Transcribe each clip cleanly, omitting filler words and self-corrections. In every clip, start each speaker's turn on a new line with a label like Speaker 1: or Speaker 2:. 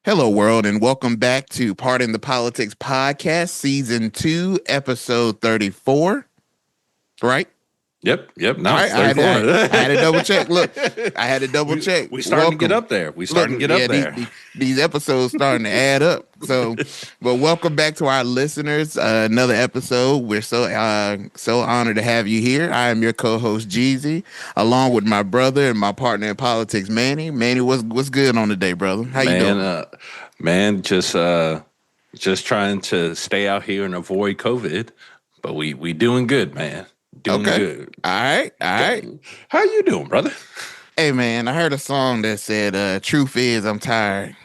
Speaker 1: Hello, world, and welcome back to Pardon the Politics podcast, season 2, episode 34. Right?
Speaker 2: Yep.
Speaker 1: All
Speaker 2: Now
Speaker 1: right.
Speaker 2: it's
Speaker 1: I
Speaker 2: 34.
Speaker 1: had to double check. Look, I had to double check.
Speaker 2: We starting to get
Speaker 1: Welcome.
Speaker 2: up there.
Speaker 1: Look, yeah, these episodes starting to add up. So, well, welcome back to our listeners. Another episode. We're so honored to have you here. I am your co-host Jeezy, along with my brother and my partner in politics, Manny. Manny, what's good on the day, brother? How you doing?
Speaker 2: Man, just trying to stay out here and avoid COVID, but we doing good, man. Doing good.
Speaker 1: All right.
Speaker 2: How you doing, brother?
Speaker 1: Hey, man, I heard a song that said, truth is I'm tired.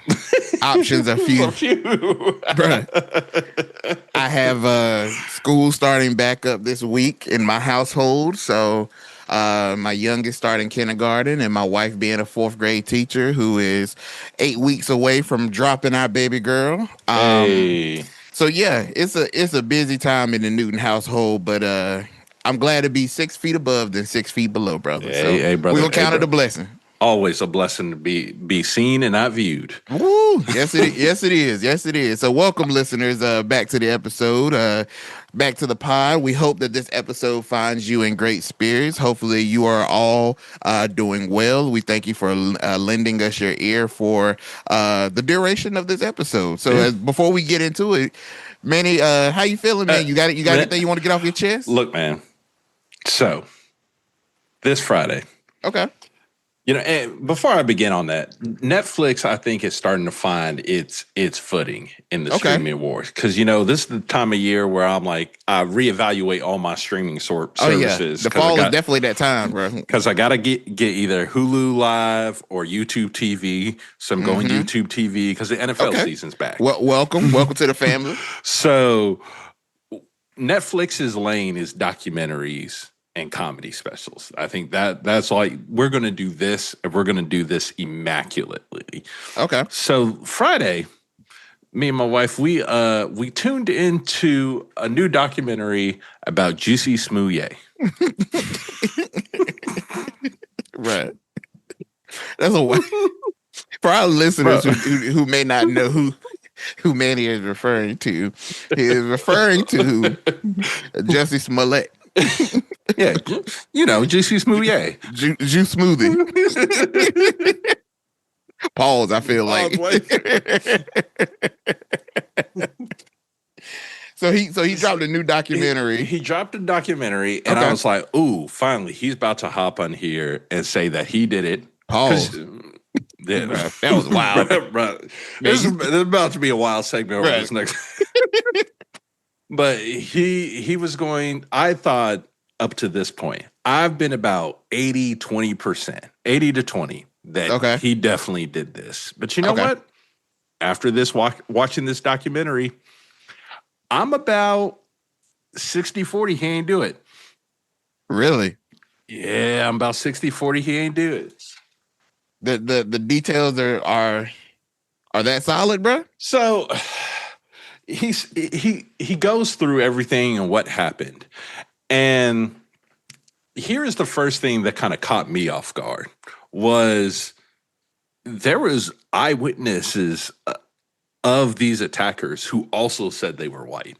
Speaker 1: Options are few. Bruh. I have school starting back up this week in my household. So my youngest starting kindergarten and my wife being a fourth grade teacher who is 8 weeks away from dropping our baby girl.
Speaker 2: Hey.
Speaker 1: So, yeah, it's a busy time in the Newton household, but I'm glad to be 6 feet above than 6 feet below, brother.
Speaker 2: Hey, brother.
Speaker 1: We're going to count it a blessing.
Speaker 2: Always a blessing to be seen and not viewed.
Speaker 1: Woo! Yes, it is. Yes, it is. So, welcome, listeners, back to the episode, back to the pod. We hope that this episode finds you in great spirits. Hopefully, you are all doing well. We thank you for lending us your ear for the duration of this episode. So, before we get into it, Manny, how you feeling, man? You got anything you want to get off your chest?
Speaker 2: Look, man. So, this Friday.
Speaker 1: Okay.
Speaker 2: And before I begin on that, Netflix, I think, is starting to find its footing in the streaming wars. Because, this is the time of year where I'm like, I reevaluate all my streaming services.
Speaker 1: Oh, yeah. The fall is definitely that time, bro.
Speaker 2: Because I got to get either Hulu Live or YouTube TV. So I'm going YouTube TV because the NFL season's back.
Speaker 1: Well, welcome to the family.
Speaker 2: So Netflix's lane is documentaries and comedy specials. I think that's like we're going to do this, and we're going to do this immaculately.
Speaker 1: Okay.
Speaker 2: So Friday, me and my wife, we tuned into a new documentary about Juicy Smoothie.
Speaker 1: Right. That's a way. For our listeners who may not know who Manny is referring to, he is referring to Jussie Smollett.
Speaker 2: Yeah, Juicy Smoothie.
Speaker 1: Juice smoothie. Pause, I feel like. So he dropped a new documentary.
Speaker 2: He dropped a documentary, and I was like, ooh, finally, he's about to hop on here and say that he did it.
Speaker 1: Pause.
Speaker 2: Yeah,
Speaker 1: that was wild.
Speaker 2: This is about to be a wild segment over this next. But he was going, I thought up to this point, I've been about 80-20%, 80 to 20 that he definitely did this. But you know what? After this, watching this documentary, I'm about 60-40. He ain't do it.
Speaker 1: Really?
Speaker 2: Yeah, I'm about 60-40. He ain't do it.
Speaker 1: The details are that solid, bro?
Speaker 2: So he goes through everything and what happened. And here is the first thing that kind of caught me off guard was there was eyewitnesses of these attackers who also said they were white.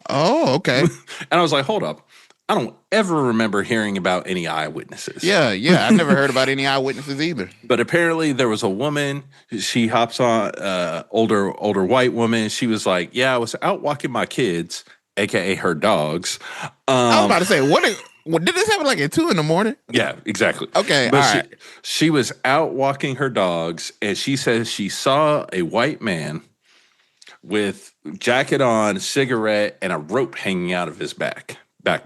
Speaker 1: Oh, okay.
Speaker 2: And I was like, hold up. I don't ever remember hearing about any eyewitnesses.
Speaker 1: Yeah. I've never heard about any eyewitnesses either.
Speaker 2: But apparently there was a woman. She hops on, older white woman. She was like, yeah, I was out walking my kids, a.k.a. her dogs.
Speaker 1: I was about to say, what did this happen like at 2 a.m?
Speaker 2: Yeah, exactly.
Speaker 1: Okay,
Speaker 2: but
Speaker 1: all right.
Speaker 2: She was out walking her dogs, and she says she saw a white man with jacket on, cigarette, and a rope hanging out of his back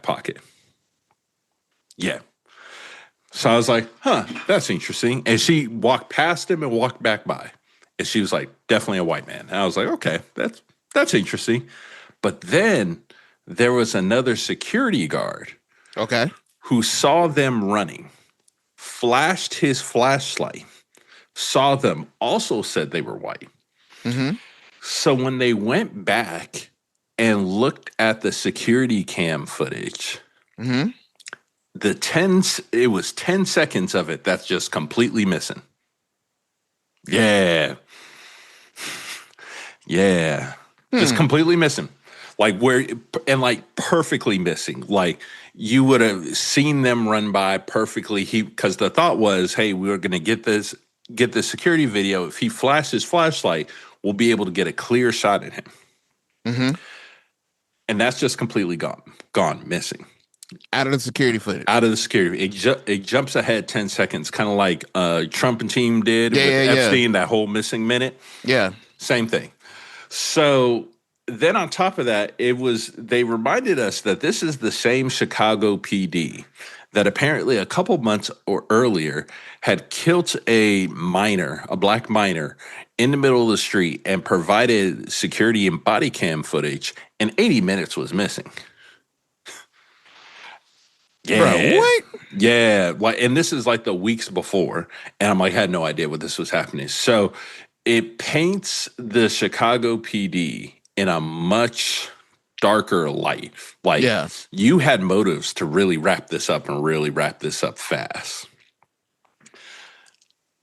Speaker 2: pocket. Yeah. So I was like, that's interesting. And she walked past him and walked back by. And she was like, definitely a white man. And I was like, okay, that's interesting. But then there was another security guard who saw them running, flashed his flashlight, saw them, also said they were white.
Speaker 1: Mm-hmm.
Speaker 2: So when they went back and looked at the security cam footage, it was 10 seconds of it that's just completely missing. Yeah. Yeah. Just completely missing. Like where and like perfectly missing. Like you would have seen them run by perfectly. Because the thought was, hey, we were gonna get this security video. If he flashes his flashlight, we'll be able to get a clear shot at him.
Speaker 1: Mm-hmm.
Speaker 2: And that's just completely gone, missing.
Speaker 1: Out of the security footage.
Speaker 2: Out of the security. It jumps ahead 10 seconds, kind of like Trump and team did
Speaker 1: Yeah,
Speaker 2: with
Speaker 1: yeah, yeah.
Speaker 2: Epstein, that whole missing minute.
Speaker 1: Yeah.
Speaker 2: Same thing. So then on top of that, they reminded us that this is the same Chicago PD that apparently a couple months or earlier had killed a black minor in the middle of the street and provided security and body cam footage, and 80 minutes was missing. Yeah.
Speaker 1: Bro, what?
Speaker 2: Yeah. Like, and this is like the weeks before. And I'm like, I had no idea what this was happening. So it paints the Chicago PD in a much darker light. Like,
Speaker 1: Yeah.
Speaker 2: you had motives to really wrap this up and really wrap this up fast.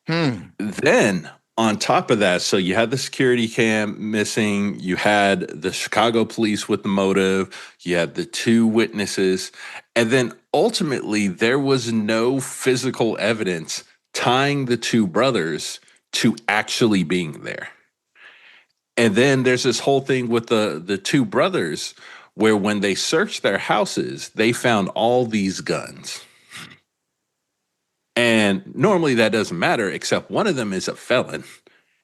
Speaker 2: Then on top of that, so you had the security cam missing, you had the Chicago police with the motive, you had the two witnesses, and then ultimately there was no physical evidence tying the two brothers to actually being there. And then there's this whole thing with the two brothers where when they searched their houses, they found all these guns. And normally that doesn't matter, except one of them is a felon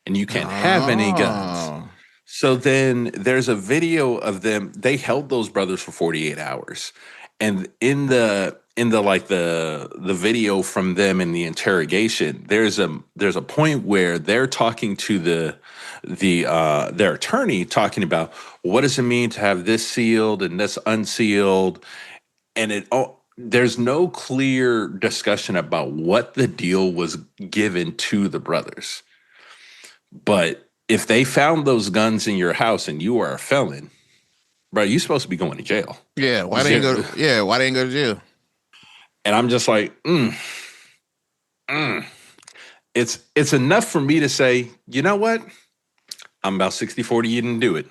Speaker 2: and you can't have any guns. So then there's a video of them. They held those brothers for 48 hours. And in the video from them in the interrogation, there's a point where they're talking to their attorney, talking about what does it mean to have this sealed and this unsealed, and there's no clear discussion about what the deal was given to the brothers. But if they found those guns in your house and you are a felon, bro, you're supposed to be going to jail.
Speaker 1: Yeah, why they didn't go to jail?
Speaker 2: And I'm just like, It's enough for me to say, you know what? I'm about 60-40, you didn't do it.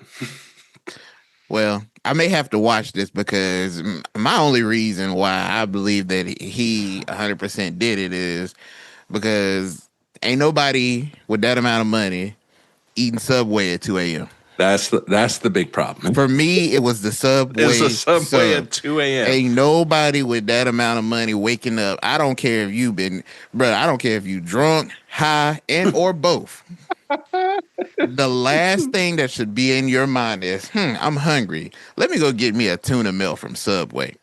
Speaker 1: Well, I may have to watch this because my only reason why I believe that he 100% did it is because ain't nobody with that amount of money eating Subway at 2 a.m.
Speaker 2: That's the big problem.
Speaker 1: For me, it was the Subway.
Speaker 2: It's a Subway at 2 a.m.
Speaker 1: Ain't nobody with that amount of money waking up. I don't care if you been, bro. I don't care if you drunk, high, and or both. The last thing that should be in your mind is, I'm hungry. Let me go get me a tuna melt from Subway.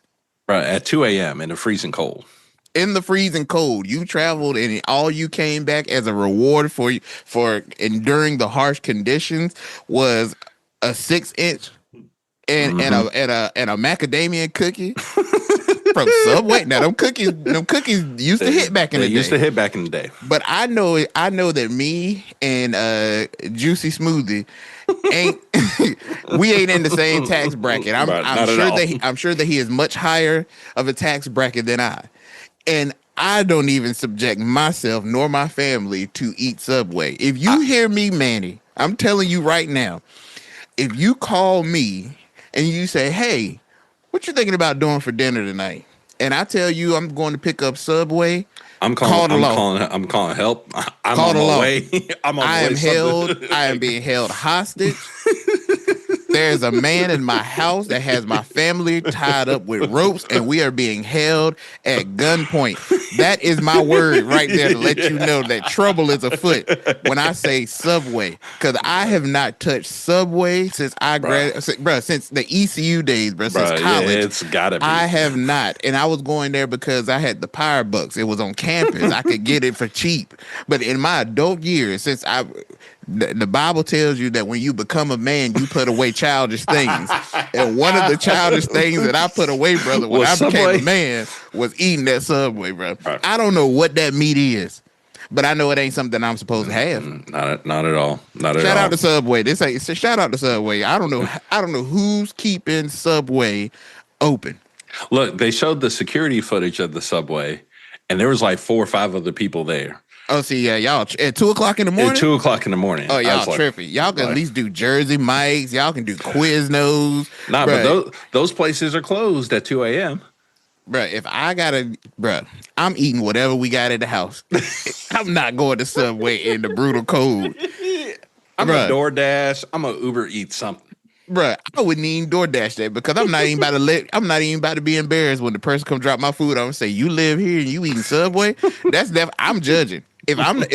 Speaker 2: Right, at 2 a.m. in the freezing cold.
Speaker 1: In the freezing cold, you traveled and all you came back as a reward for enduring the harsh conditions was a 6-inch and a macadamia cookie from Subway. Now them cookies used to hit back in the day.
Speaker 2: They used to hit back in the day.
Speaker 1: But I know that me and Juicy Smoothie we ain't in the same tax bracket. I'm sure that he is much higher of a tax bracket than I. And I don't even subject myself nor my family to eat Subway. If you hear me, Manny, I'm telling you right now, if you call me and you say, hey, what you thinking about doing for dinner tonight? And I tell you I'm going to pick up Subway,
Speaker 2: I'm calling help. I'm on my way.
Speaker 1: I am being held hostage. There's a man in my house that has my family tied up with ropes, and we are being held at gunpoint. That is my word right there to let you know that trouble is afoot when I say Subway. Because I have not touched Subway since I graduated, bro, since the ECU days, bro, since college.
Speaker 2: Yeah, it's gotta be.
Speaker 1: I have not. And I was going there because I had the Power Bucks. It was on campus. I could get it for cheap. But in my adult years, since the Bible tells you that when you become a man, you put away childish things. And one of the childish things that I put away, brother, when I became a man, was eating that Subway, bro. Right. I don't know what that meat is, but I know it ain't something I'm supposed to have.
Speaker 2: Not at all.
Speaker 1: Shout out to Subway. Shout out to Subway. I don't know who's keeping Subway open.
Speaker 2: Look, they showed the security footage of the Subway, and there was like 4 or 5 other people there.
Speaker 1: Oh, see, yeah, y'all at 2 o'clock in the
Speaker 2: At
Speaker 1: morning.
Speaker 2: 2 o'clock in the morning.
Speaker 1: Oh,
Speaker 2: I
Speaker 1: y'all
Speaker 2: was like,
Speaker 1: tripping. Y'all can at least do Jersey Mike's. Y'all can do Quiznos.
Speaker 2: nah, but
Speaker 1: Bruh,
Speaker 2: those places are closed at 2 a.m.
Speaker 1: bruh, if I gotta, bruh, I'm eating whatever we got at the house. I'm not going to Subway in the brutal cold.
Speaker 2: I'm a
Speaker 1: Bruh,
Speaker 2: DoorDash. I'm a Uber Eat something.
Speaker 1: bruh, I wouldn't even DoorDash that because I'm not even about to be embarrassed when the person come drop my food off and say, "You live here and you eating Subway?" I'm judging. If I'm the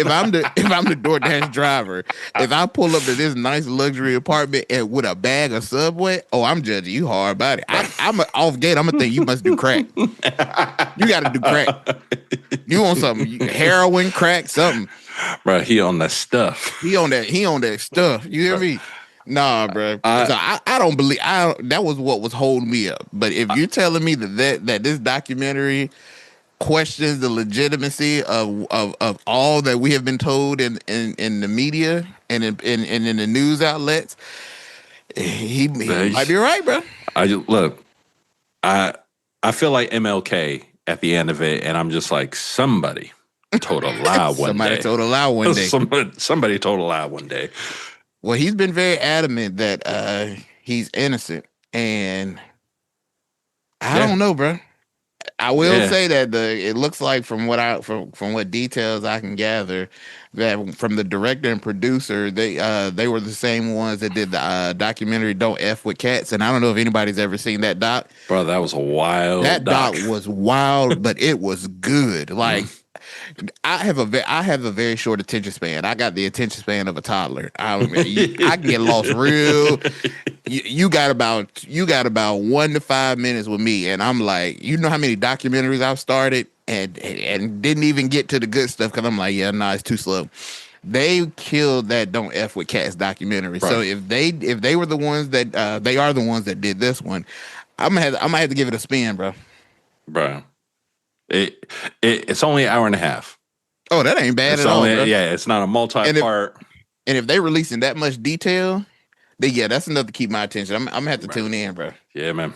Speaker 1: DoorDash driver, if I pull up to this nice luxury apartment and with a bag of Subway, oh, I'm judging you hard about it. Off gate. I'm gonna think you must do crack. You got to do crack. You want something? Heroin, crack, something.
Speaker 2: Bro, he on that stuff.
Speaker 1: He on that. He on that stuff. You hear me? Nah, bro. So I don't believe. That was what was holding me up. But if you're telling me that this documentary questions the legitimacy of all that we have been told in the media and in the news outlets, he might be right, bro.
Speaker 2: I feel like MLK at the end of it, and I'm just like, somebody told a lie one
Speaker 1: Somebody
Speaker 2: day.
Speaker 1: told a lie one day.
Speaker 2: Somebody told a lie one day.
Speaker 1: Well, he's been very adamant that he's innocent, and I don't know, bro. I will say that it looks like from what details I can gather, that from the director and producer, they were the same ones that did the documentary "Don't F with Cats," and I don't know if anybody's ever seen that doc.
Speaker 2: Bro, that was a wild.
Speaker 1: That doc was wild, but it was good. Like I have a very short attention span. I got the attention span of a toddler. I can get lost real. You got about 1 to 5 minutes with me, and I'm like, you know how many documentaries I've started and didn't even get to the good stuff because I'm like, yeah, nah, it's too slow. They killed that "Don't F with Cats" documentary. Right. So if they were the ones that they are the ones that did this one, I'm gonna have to give it a spin, bro.
Speaker 2: Bro. It's only an hour and a half.
Speaker 1: Oh, that ain't bad at all, bro.
Speaker 2: Yeah, it's not a multi-part.
Speaker 1: And if they releasing that much detail, then yeah, that's enough to keep my attention. I'm gonna have to tune in, bro.
Speaker 2: Yeah, man.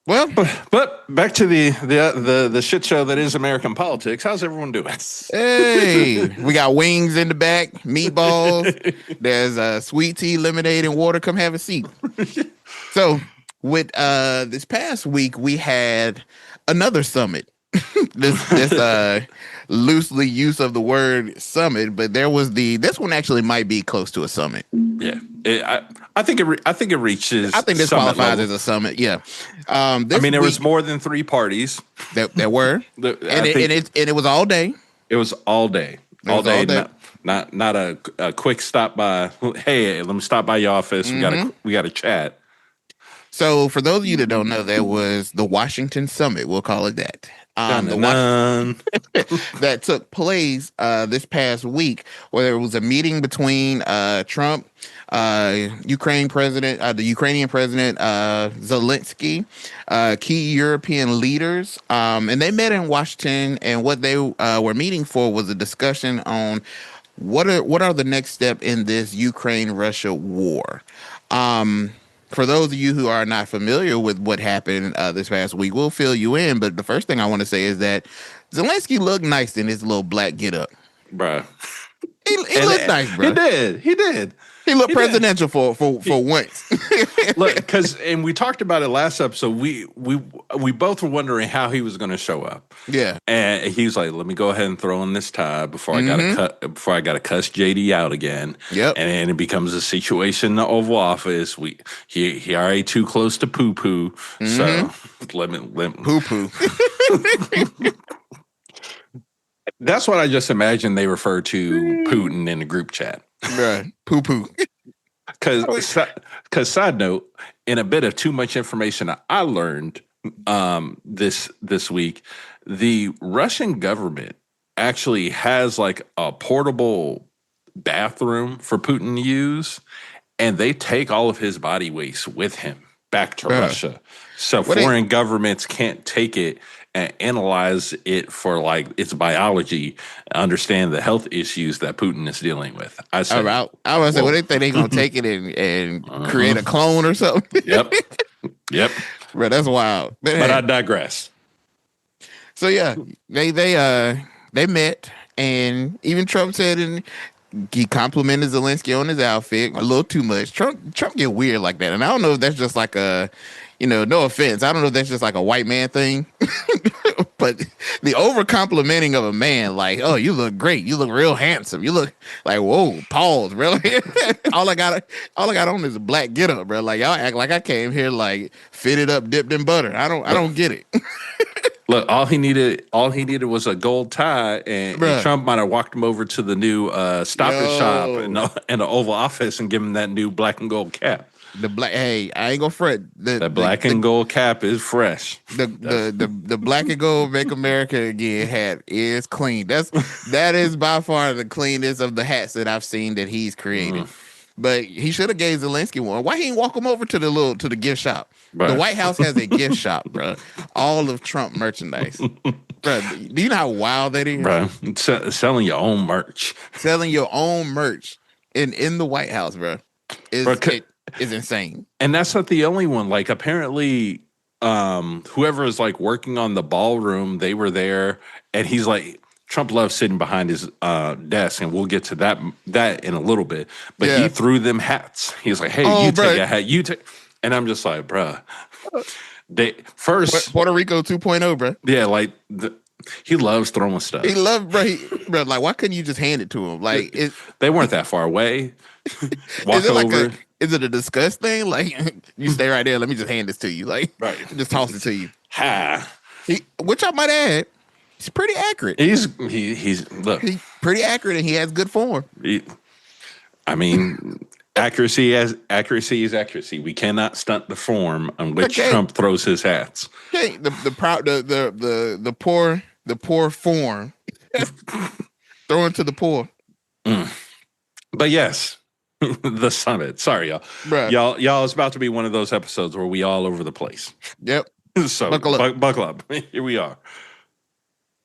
Speaker 1: Well,
Speaker 2: but back to the shit show that is American politics. How's everyone doing?
Speaker 1: Hey, we got wings in the back, meatballs. There's sweet tea, lemonade, and water. Come have a seat. So, with this past week, we had another summit. this loosely use of the word summit, but this one actually might be close to a summit.
Speaker 2: Yeah, I think it reaches.
Speaker 1: I think this qualifies as a summit. Yeah,
Speaker 2: there was more than 3 parties.
Speaker 1: There were, and it was all day.
Speaker 2: It was all day, all day. Not a quick stop by. Hey, let me stop by your office. Mm-hmm. We got to chat.
Speaker 1: So, for those of you that don't know, there was the Washington Summit. We'll call it that. That took place this past week, where there was a meeting between Trump, the Ukrainian president Zelensky, key European leaders, and they met in Washington. And what they were meeting for was a discussion on what are the next step in this Ukraine-Russia war. For those of you who are not familiar with what happened this past week, we'll fill you in. But the first thing I want to say is that Zelensky looked nice in his little black getup.
Speaker 2: Bruh.
Speaker 1: He looked nice, bro.
Speaker 2: He did.
Speaker 1: He looked presidential for once.
Speaker 2: Look, and we talked about it last episode. We both were wondering how he was going to show up.
Speaker 1: Yeah, and
Speaker 2: he was like, "Let me go ahead and throw in this tie before I got to cuss JD out again."
Speaker 1: Yep.
Speaker 2: And then it becomes a situation in the Oval Office. He already too close to poo poo. So let me
Speaker 1: poo poo.
Speaker 2: That's what I just imagined they refer to Putin in the group chat.
Speaker 1: Right, poo poo.
Speaker 2: Because side note, in a bit of too much information I learned this week, the Russian government actually has like a portable bathroom for Putin to use, and they take all of his body waste with him back to Russia. So foreign governments can't take it and analyze it for like its biology, understand the health issues that Putin is dealing with. I was
Speaker 1: gonna say, what they think they gonna take it and create a clone or something?
Speaker 2: Yep.
Speaker 1: Bro, that's wild.
Speaker 2: But I digress.
Speaker 1: So yeah, they met And even Trump said, and he complimented Zelensky on his outfit a little too much. Trump get weird like that, and I don't know if that's just like a, no offense, I don't know if that's just like a white man thing, but the over complimenting of a man, like, oh, you look great, you look real handsome, you look like, whoa, pause, bro. All I got on is a black get up, bro. Like y'all act like I came here like fitted up, dipped in butter. I don't get it,
Speaker 2: Look, all he needed was a gold tie, and
Speaker 1: bro.
Speaker 2: Trump might have walked him over to the new Stop and Shop in
Speaker 1: Yo,
Speaker 2: the Oval Office and give him that new black and gold cap.
Speaker 1: the black. Hey, I ain't gonna fret. The
Speaker 2: That
Speaker 1: the
Speaker 2: black
Speaker 1: the
Speaker 2: and gold cap is fresh.
Speaker 1: the
Speaker 2: That's
Speaker 1: the the, the black and gold make America again hat is clean. That is by far the cleanest of the hats that I've seen that he's created. But he should have gave Zelensky one. Why he didn't walk him over to the gift shop? The
Speaker 2: right,
Speaker 1: White House has a gift shop, bro. All of Trump merchandise, bro. Do you know how wild that is?
Speaker 2: bro. Selling your own merch,
Speaker 1: Selling your own merch in the White House, bro,
Speaker 2: bro.
Speaker 1: it is insane.
Speaker 2: And that's not the only one. Like apparently, whoever is like working on the ballroom, they were there, and he's like, Trump loves sitting behind his desk, and we'll get to that in a little bit. But he
Speaker 1: Yeah.
Speaker 2: threw them hats. He's like, "Hey,
Speaker 1: Oh,
Speaker 2: you
Speaker 1: bro.
Speaker 2: take a hat, you take," and I'm just like, "Bruh." They first,
Speaker 1: Puerto Rico 2.0, bro.
Speaker 2: yeah, like he loves throwing
Speaker 1: He
Speaker 2: stuff.
Speaker 1: loved, bro. Bro, like, why couldn't you just hand it to him? Like,
Speaker 2: They weren't that far away.
Speaker 1: is
Speaker 2: Walk
Speaker 1: it like
Speaker 2: over,
Speaker 1: is it a disgust thing? Like, you stay right there. Let me just hand this to you. Like,
Speaker 2: right?
Speaker 1: just toss it to you.
Speaker 2: Ha.
Speaker 1: Which I might add, he's pretty accurate.
Speaker 2: He's look.
Speaker 1: He's pretty accurate, and he has good form.
Speaker 2: I mean, accuracy is accuracy. We cannot stunt the form on which
Speaker 1: Okay,
Speaker 2: Trump throws his hats.
Speaker 1: okay. The poor form thrown to the poor,
Speaker 2: But yes, the summit. Sorry, y'all.
Speaker 1: bro.
Speaker 2: Y'all, it's about to be one of those episodes where we all over the place.
Speaker 1: Yep.
Speaker 2: So
Speaker 1: Buckle up.
Speaker 2: buckle up. Here we are.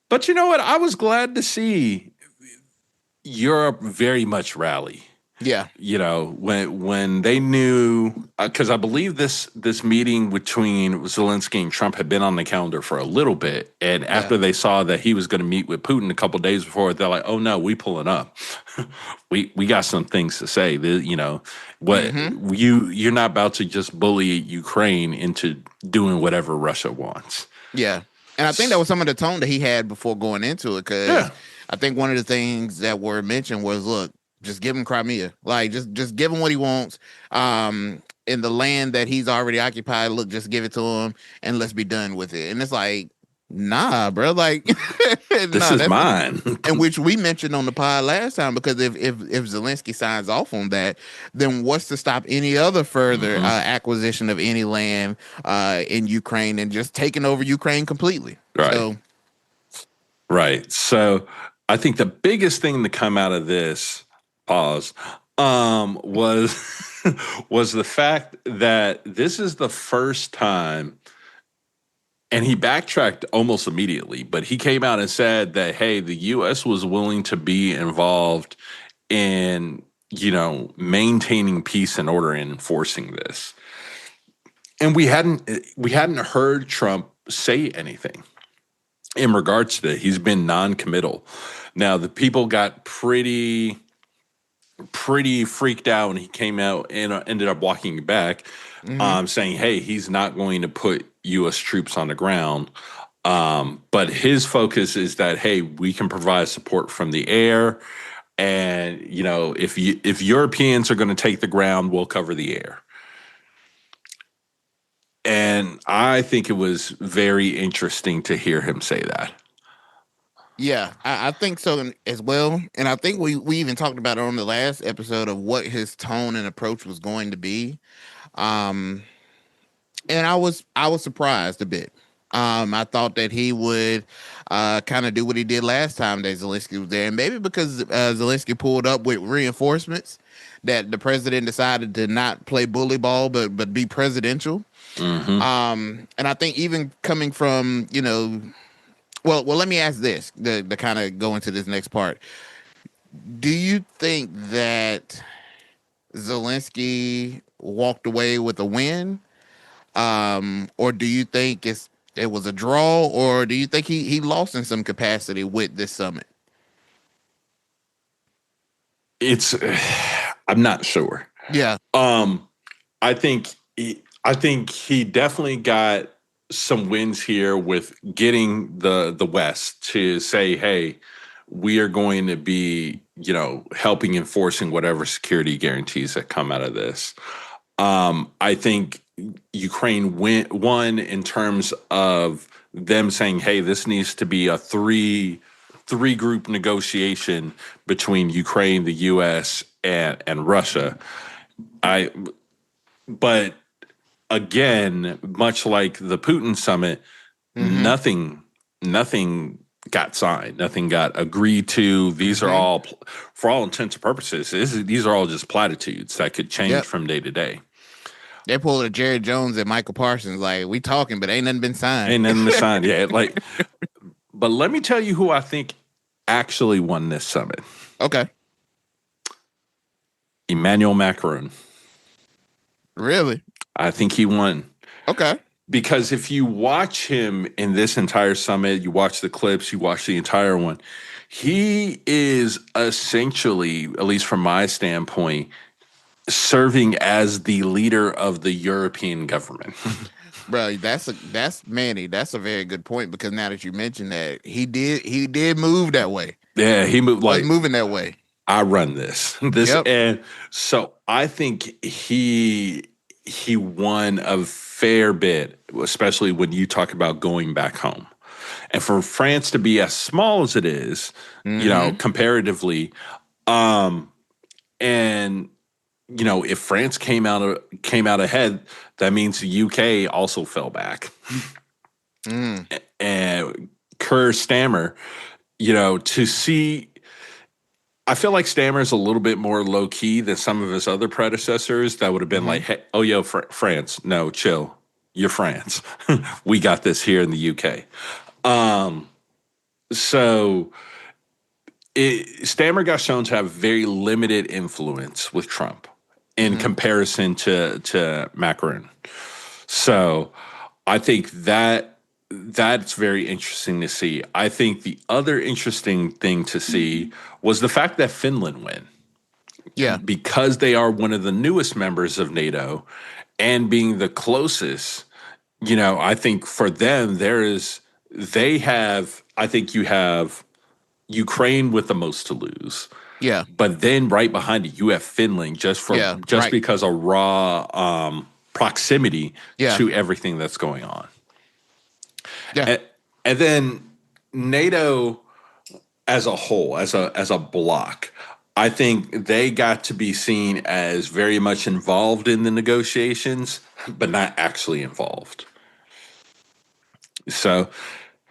Speaker 2: But you know what? I was glad to see Europe very much rally.
Speaker 1: Yeah.
Speaker 2: You know, when they knew, because I believe this meeting between Zelensky and Trump had been on the calendar for a little bit, and after they saw that he was going to meet with Putin a couple days before, they're like, "Oh no, we pulling up. we got some things to say. You know, what you're not about to just bully Ukraine into doing whatever Russia wants."
Speaker 1: Yeah. And I think that was some of the tone that he had before going into it, because
Speaker 2: Yeah,
Speaker 1: I think one of the things that were mentioned was, look, just give him Crimea. Like, just give him what he wants. In the land that he's already occupied, look, just give it to him and let's be done with it. And it's like, nah, bro. Like,
Speaker 2: this
Speaker 1: nah,
Speaker 2: is mine.
Speaker 1: and which we mentioned on the pod last time, because if Zelensky signs off on that, then what's to stop any other further acquisition of any land in Ukraine and just taking over Ukraine completely?
Speaker 2: Right.
Speaker 1: So
Speaker 2: Right. So I think the biggest thing to come out of this pause was was the fact that this is the first time, and he backtracked almost immediately, but he came out and said that, hey, the US was willing to be involved in, maintaining peace and order and enforcing this. And we hadn't heard Trump say anything in regards to that. He's been non-committal. Now the people got pretty freaked out when he came out and ended up walking back, saying, hey, he's not going to put U.S. troops on the ground. But his focus is that, hey, we can provide support from the air. And, if Europeans are going to take the ground, we'll cover the air. And I think it was very interesting to hear him say that.
Speaker 1: yeah, I think so as well. And I think we even talked about it on the last episode of what his tone and approach was going to be. Um, and I was surprised a bit. I thought that he would kind of do what he did last time that Zelensky was there, and maybe because Zelensky pulled up with reinforcements, that the president decided to not play bully ball, but be presidential. And I think even coming from, well, let me ask this to kind of go into this next part. Do you think that Zelensky walked away with a win? Or do you think it was a draw, or do you think he lost in some capacity with this summit?
Speaker 2: It's I'm not sure.
Speaker 1: Yeah.
Speaker 2: Um, I think he definitely got some wins here with getting the West to say, hey, we are going to be, helping enforcing whatever security guarantees that come out of this. I think Ukraine won in terms of them saying, hey, this needs to be a three group negotiation between Ukraine, the US, and Russia. I but again, much like the Putin summit,
Speaker 1: Mm-hmm.
Speaker 2: nothing got signed, nothing got agreed to. These are
Speaker 1: Mm-hmm.
Speaker 2: all, for all intents and purposes, these are all just platitudes that could change
Speaker 1: Yep.
Speaker 2: from day to day.
Speaker 1: They pulled a Jared Jones and Michael Parsons. Like, we talking, but ain't nothing been signed.
Speaker 2: Ain't nothing signed yet. But let me tell you who I think actually won this summit.
Speaker 1: Okay.
Speaker 2: Emmanuel Macron.
Speaker 1: Really?
Speaker 2: I think he won.
Speaker 1: Okay.
Speaker 2: Because if you watch him in this entire summit, you watch the clips, you watch the entire one, he is essentially, at least from my standpoint, serving as the leader of the European government.
Speaker 1: Bro, that's Manny. That's a very good point, because now that you mentioned that, he did move that way.
Speaker 2: Yeah, he moved
Speaker 1: Was
Speaker 2: like,
Speaker 1: moving that way.
Speaker 2: I run this.
Speaker 1: Yep.
Speaker 2: And so I think he won a fair bit, especially when you talk about going back home. And for France to be as small as it is,
Speaker 1: Mm-hmm.
Speaker 2: comparatively, and if France came out ahead, that means the UK also fell back.
Speaker 1: Mm.
Speaker 2: And Kerr Stammer, to see, I feel like Stammer's a little bit more low key than some of his other predecessors that would have been
Speaker 1: Mm-hmm.
Speaker 2: like, hey, oh, yo, France, no, chill. You're France. We got this here in the UK. So Stammer got shown to have very limited influence with Trump in
Speaker 1: Mm-hmm.
Speaker 2: comparison to Macron. So I think that's very interesting to see. I think the other interesting thing to see was the fact that Finland went,
Speaker 1: Yeah.
Speaker 2: because they are one of the newest members of NATO and being the closest. I think for them I think you have Ukraine with the most to lose.
Speaker 1: Yeah.
Speaker 2: But then right behind it, you have Finland
Speaker 1: Yeah.
Speaker 2: just
Speaker 1: Right.
Speaker 2: because of raw proximity
Speaker 1: Yeah.
Speaker 2: to everything that's going on.
Speaker 1: Yeah.
Speaker 2: And then NATO as a whole, as a block, I think they got to be seen as very much involved in the negotiations, but not actually involved. So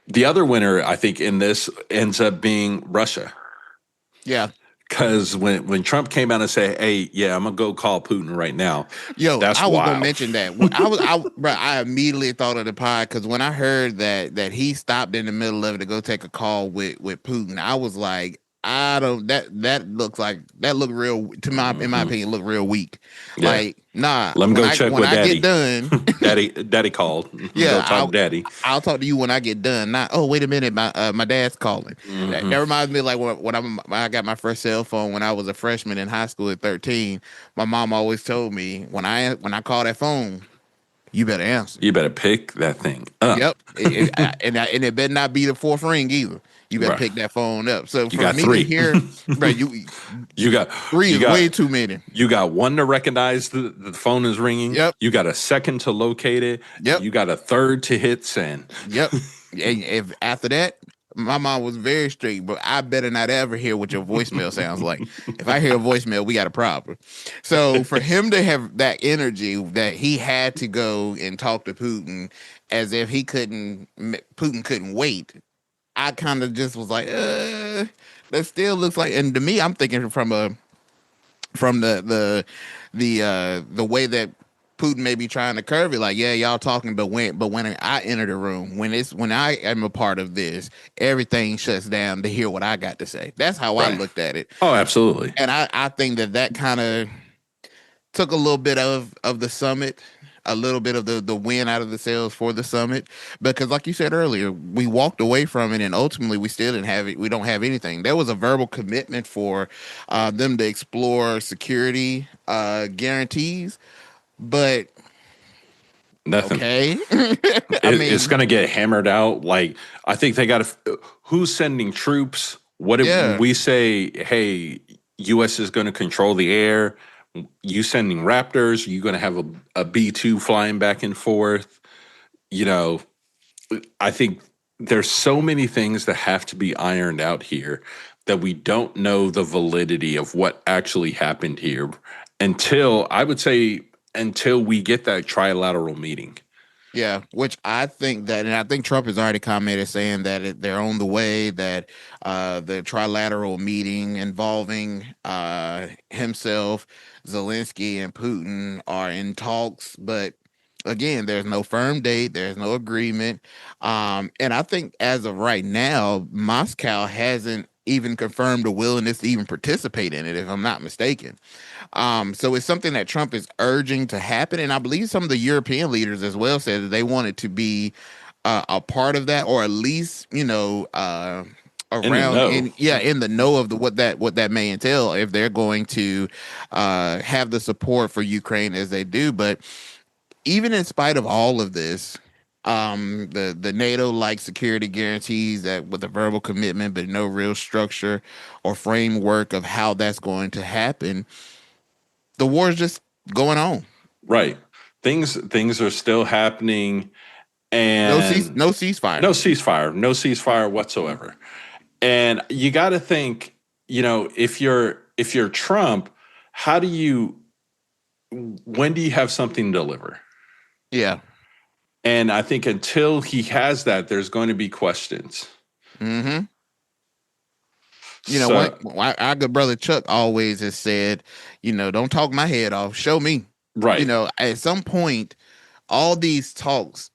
Speaker 2: the other winner, I think, in this ends up being Russia.
Speaker 1: Yeah.
Speaker 2: Because when Trump came out and said, "Hey, yeah, I'm gonna go call Putin right now,"
Speaker 1: Yo,
Speaker 2: that's
Speaker 1: I was gonna
Speaker 2: wild.
Speaker 1: mention that. Bro, I immediately thought of the pod, because when I heard that he stopped in the middle of it to go take a call with Putin, I was like, I don't that looks like that look real, in my opinion, look real weak.
Speaker 2: Yeah,
Speaker 1: Like, nah,
Speaker 2: let him go check
Speaker 1: when
Speaker 2: with
Speaker 1: I get
Speaker 2: Daddy.
Speaker 1: done,
Speaker 2: Daddy called. Go talk
Speaker 1: yeah,
Speaker 2: to Daddy.
Speaker 1: I'll talk to you when I get done. Not, oh, wait a minute, my dad's calling. That reminds me, like, when I got my first cell phone when I was a freshman in high school at 13. My mom always told me, when I call that phone, you better answer.
Speaker 2: You better pick that thing up.
Speaker 1: Yep, and it better not be the fourth ring either. You better
Speaker 2: Right.
Speaker 1: pick that phone up. So
Speaker 2: You
Speaker 1: for
Speaker 2: got
Speaker 1: me to
Speaker 2: three.
Speaker 1: hear, bro,
Speaker 2: You got
Speaker 1: three
Speaker 2: you
Speaker 1: is way
Speaker 2: got
Speaker 1: too many.
Speaker 2: you got one to recognize the phone is ringing.
Speaker 1: Yep,
Speaker 2: You got a second to locate it, and
Speaker 1: yep,
Speaker 2: you got a third to hit send.
Speaker 1: yep. And if after that, my mom was very strict, but I better not ever hear what your voicemail sounds like. If I hear a voicemail, we got a problem. So for him to have that energy that he had to go and talk to Putin as if Putin couldn't wait, I kind of just was like, that still looks like. And to me, I'm thinking from the way that Putin may be trying to curve it, like, yeah, y'all talking, but when I enter the room, when I am a part of this, everything shuts down to hear what I got to say. That's how I
Speaker 2: Right.
Speaker 1: looked at it,
Speaker 2: Oh, absolutely.
Speaker 1: and I think that kind of took a little bit of the summit a little bit of the win out of the sails for the summit, because like you said earlier, we walked away from it, and ultimately we still didn't have it. We don't have anything. There was a verbal commitment for them to explore security guarantees, but
Speaker 2: Nothing.
Speaker 1: okay. I
Speaker 2: It's
Speaker 1: mean,
Speaker 2: going to get hammered out. Like, I think they got to. Who's sending troops? What if
Speaker 1: yeah,
Speaker 2: we say, hey, U.S. is going to control the air? You sending Raptors? You going to have a B-2 flying back and forth? You know, I think there's so many things that have to be ironed out here that we don't know the validity of what actually happened here until, I would say, until we get that trilateral meeting.
Speaker 1: yeah, which I think that, and I think Trump has already commented saying that they're on the way, that the trilateral meeting involving himself, Zelensky, and Putin are in talks. But again, there's no firm date, there's no agreement. And I think as of right now, Moscow hasn't even confirmed a willingness to even participate in it, if I'm not mistaken. So it's something that Trump is urging to happen, and I believe some of the European leaders as well said that they wanted to be a part of that, or at least
Speaker 2: In the
Speaker 1: around
Speaker 2: know.
Speaker 1: in the know of the what that may entail if they're going to have the support for Ukraine as they do. But even in spite of all of this, the NATO like security guarantees that with a verbal commitment, but no real structure or framework of how that's going to happen, the war is just going on.
Speaker 2: Right. Things are still happening and
Speaker 1: No ceasefire.
Speaker 2: no ceasefire whatsoever. And you got to think, if you're Trump, how do you when do you have something to deliver?
Speaker 1: Yeah.
Speaker 2: And I think until he has that, there's going to be questions.
Speaker 1: Mm-hmm. You know what?
Speaker 2: So,
Speaker 1: Our good brother Chuck always has said, don't talk my head off. Show me.
Speaker 2: right,
Speaker 1: At some point, all these talks,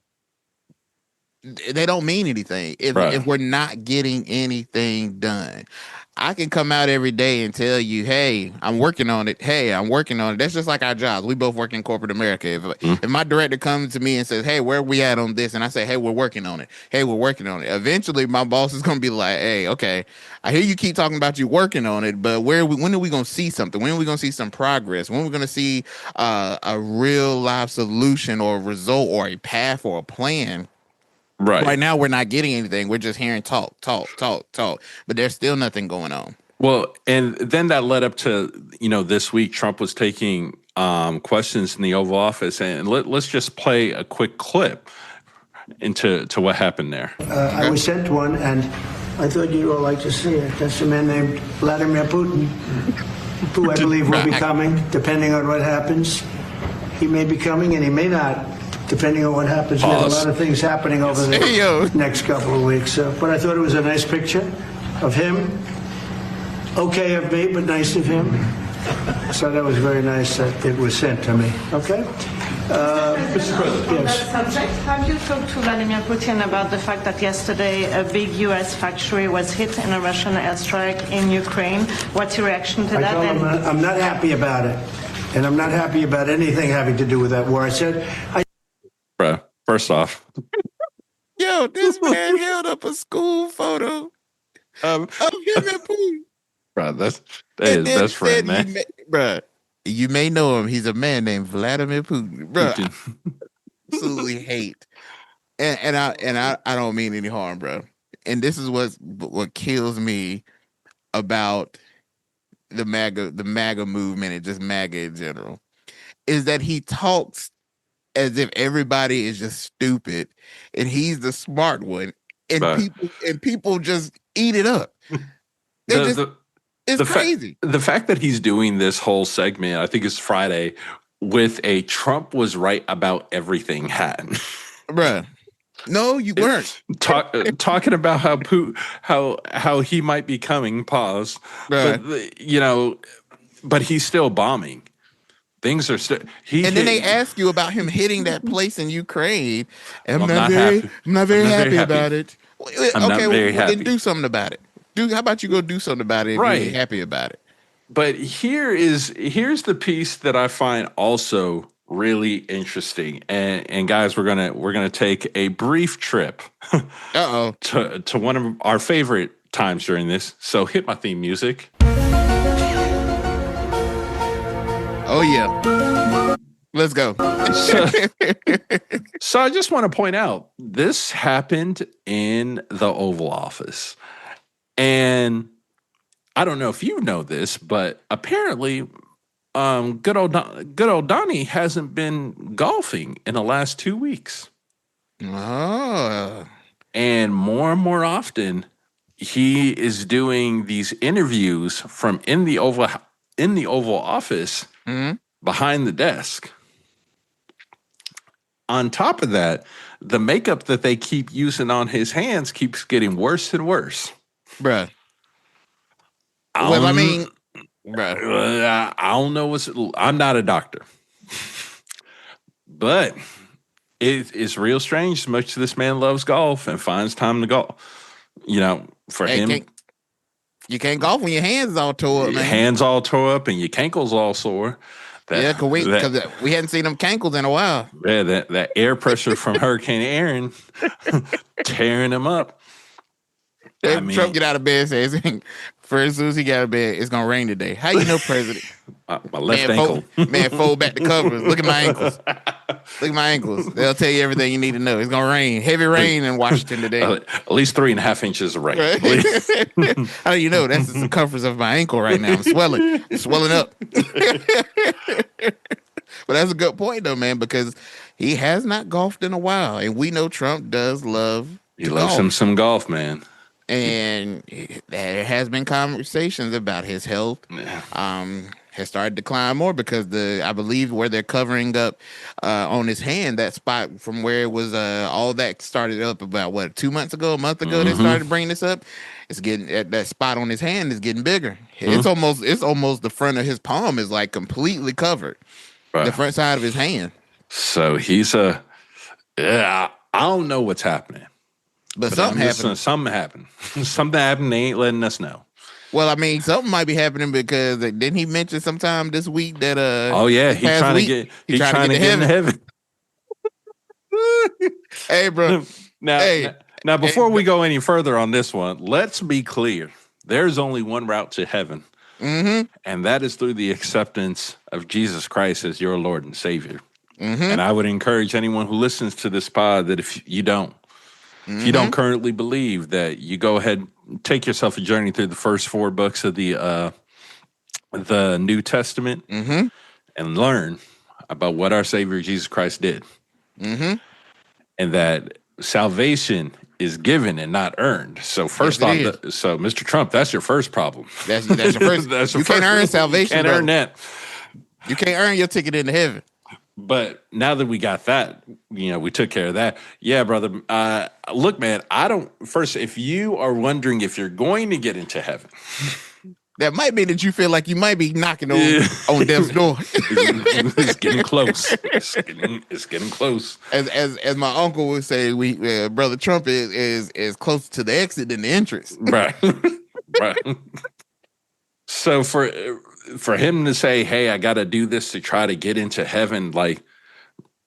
Speaker 1: they don't mean anything if
Speaker 2: right.
Speaker 1: we're not getting anything done. I can come out every day and tell you, hey, I'm working on it. Hey, I'm working on it. That's just like our jobs. We both work in corporate America.
Speaker 2: Mm,
Speaker 1: If my director comes to me and says, hey, where are we at on this? And I say, hey, we're working on it. Hey, we're working on it. Eventually, my boss is going to be like, hey, okay, I hear you keep talking about you working on it, but when are we going to see something? When are we going to see some progress? When are we going to see a real life solution or a result or a path or a plan?
Speaker 2: right.
Speaker 1: Right now, we're not getting anything. We're just hearing talk, talk, talk, talk, but there's still nothing going on.
Speaker 2: Well, and then that led up to, this week Trump was taking questions in the Oval Office, and let's just play a quick clip to what happened there.
Speaker 3: I was sent one, and I thought you'd all like to see it. That's a man named Vladimir Putin, who I believe will be coming, depending on what happens. He may be coming, and he may not, depending on what happens. We have a lot of things happening over the next couple of weeks. But I thought it was a nice picture of him. Okay of me, but nice of him. So that was very nice that it was sent to me. Okay?
Speaker 4: Mr. President. On that subject, have you talked to Vladimir Putin about the fact that yesterday a big U.S. factory was hit in a Russian airstrike in Ukraine? What's your reaction to that?
Speaker 3: I told him I'm not happy about it. And I'm not happy about anything having to do with that war. I said,
Speaker 2: Bruh, first off.
Speaker 1: Yo, this man held up a school photo of him and Putin.
Speaker 2: Bruh, that's his best friend, man.
Speaker 1: Bruh, you may know him. He's a man named Vladimir Putin. Bruh,
Speaker 2: Putin.
Speaker 1: I absolutely hate. I don't mean any harm, bro. And this is what kills me about the MAGA movement and just MAGA in general, is that he talks as if everybody is just stupid and he's the smart one, and
Speaker 2: Bruh.
Speaker 1: people just eat it up. It's crazy.
Speaker 2: The fact that he's doing this whole segment, I think it's Friday, with a Trump was right about everything hat.
Speaker 1: Bruh. No, you weren't.
Speaker 2: Talking about how he might be coming, pause.
Speaker 1: Bruh.
Speaker 2: But he's still bombing. Things are still
Speaker 1: then they ask you about him hitting that place in Ukraine. And
Speaker 2: I'm
Speaker 1: not very happy about it.
Speaker 2: I'm not very happy.
Speaker 1: Then do something about it. How about you go do something about it if
Speaker 2: Right.
Speaker 1: you're happy about it?
Speaker 2: But here's the piece that I find also really interesting. And guys, we're gonna take a brief trip to one of our favorite times during this. So hit my theme music.
Speaker 1: Oh yeah. Let's go.
Speaker 2: So I just want to point out this happened in the Oval Office. And I don't know if you know this, but apparently good old Donnie hasn't been golfing in the last 2 weeks.
Speaker 1: Oh.
Speaker 2: And more often, he is doing these interviews from in the Oval Office behind the desk. On top of that, the makeup that they keep using on his hands keeps getting worse and worse.
Speaker 1: Bruh. Well, I mean,
Speaker 2: bruh. I don't know I'm not a doctor. But it's real strange how much this man loves golf and finds time to golf. You know, for him.
Speaker 1: You can't golf when your hands all tore up, man.
Speaker 2: Your hands all tore up and your cankles all sore.
Speaker 1: Because we hadn't seen them cankles in a while.
Speaker 2: Yeah, that air pressure from Hurricane Aaron tearing him up.
Speaker 1: Trump get out of bed, says, as soon as he got out of bed, it's going to rain today. How you know, President?
Speaker 2: My left ankle.
Speaker 1: Fold back the covers. Look at my ankles. Look at my ankles. They'll tell you everything you need to know. It's going to rain. Heavy rain in Washington today.
Speaker 2: At least 3.5 inches of rain. Right?
Speaker 1: How do you know? That's the circumference of my ankle right now. I'm swelling. I'm swelling up. But that's a good point, though, man, because he has not golfed in a while. And we know Trump does love
Speaker 2: He loves him some golf, man.
Speaker 1: And there has been conversations about his health. Has started to decline more because I believe where they're covering up on his hand, that spot from where it was all that started up about 2 months ago, a month ago, they started bringing this up. It's getting that spot on his hand is getting bigger. It's almost the front of his palm is like completely covered. Right. The front side of his hand.
Speaker 2: So he's I don't know what's happening.
Speaker 1: But something happened.
Speaker 2: Something happened. Something happened. They ain't letting us know.
Speaker 1: Well, I mean, something might be happening because didn't he mention sometime this week that
Speaker 2: oh yeah, he's trying to get into heaven.
Speaker 1: Hey, bro.
Speaker 2: Now, before we go any further on this one, let's be clear. There's only one route to heaven, and that is through the acceptance of Jesus Christ as your Lord and Savior. And I would encourage anyone who listens to this pod that if you don't currently believe, that you go ahead and take yourself a journey through the first 4 books of the New Testament and learn about what our Savior Jesus Christ did. And that salvation is given and not earned. So first off, so Mr. Trump, that's your first problem.
Speaker 1: That's your first. You can't earn salvation.
Speaker 2: You can't earn that.
Speaker 1: You can't earn your ticket into heaven.
Speaker 2: But now that we got that, we took care of that. Yeah, brother. Look, man, if you are wondering if you're going to get into heaven,
Speaker 1: that might be that you feel like you might be knocking on death's door.
Speaker 2: It's getting close. It's getting close.
Speaker 1: As my uncle would say, Brother Trump is closer to the exit than the entrance.
Speaker 2: Right. Right. So for him to say, "Hey, I got to do this to try to get into heaven," like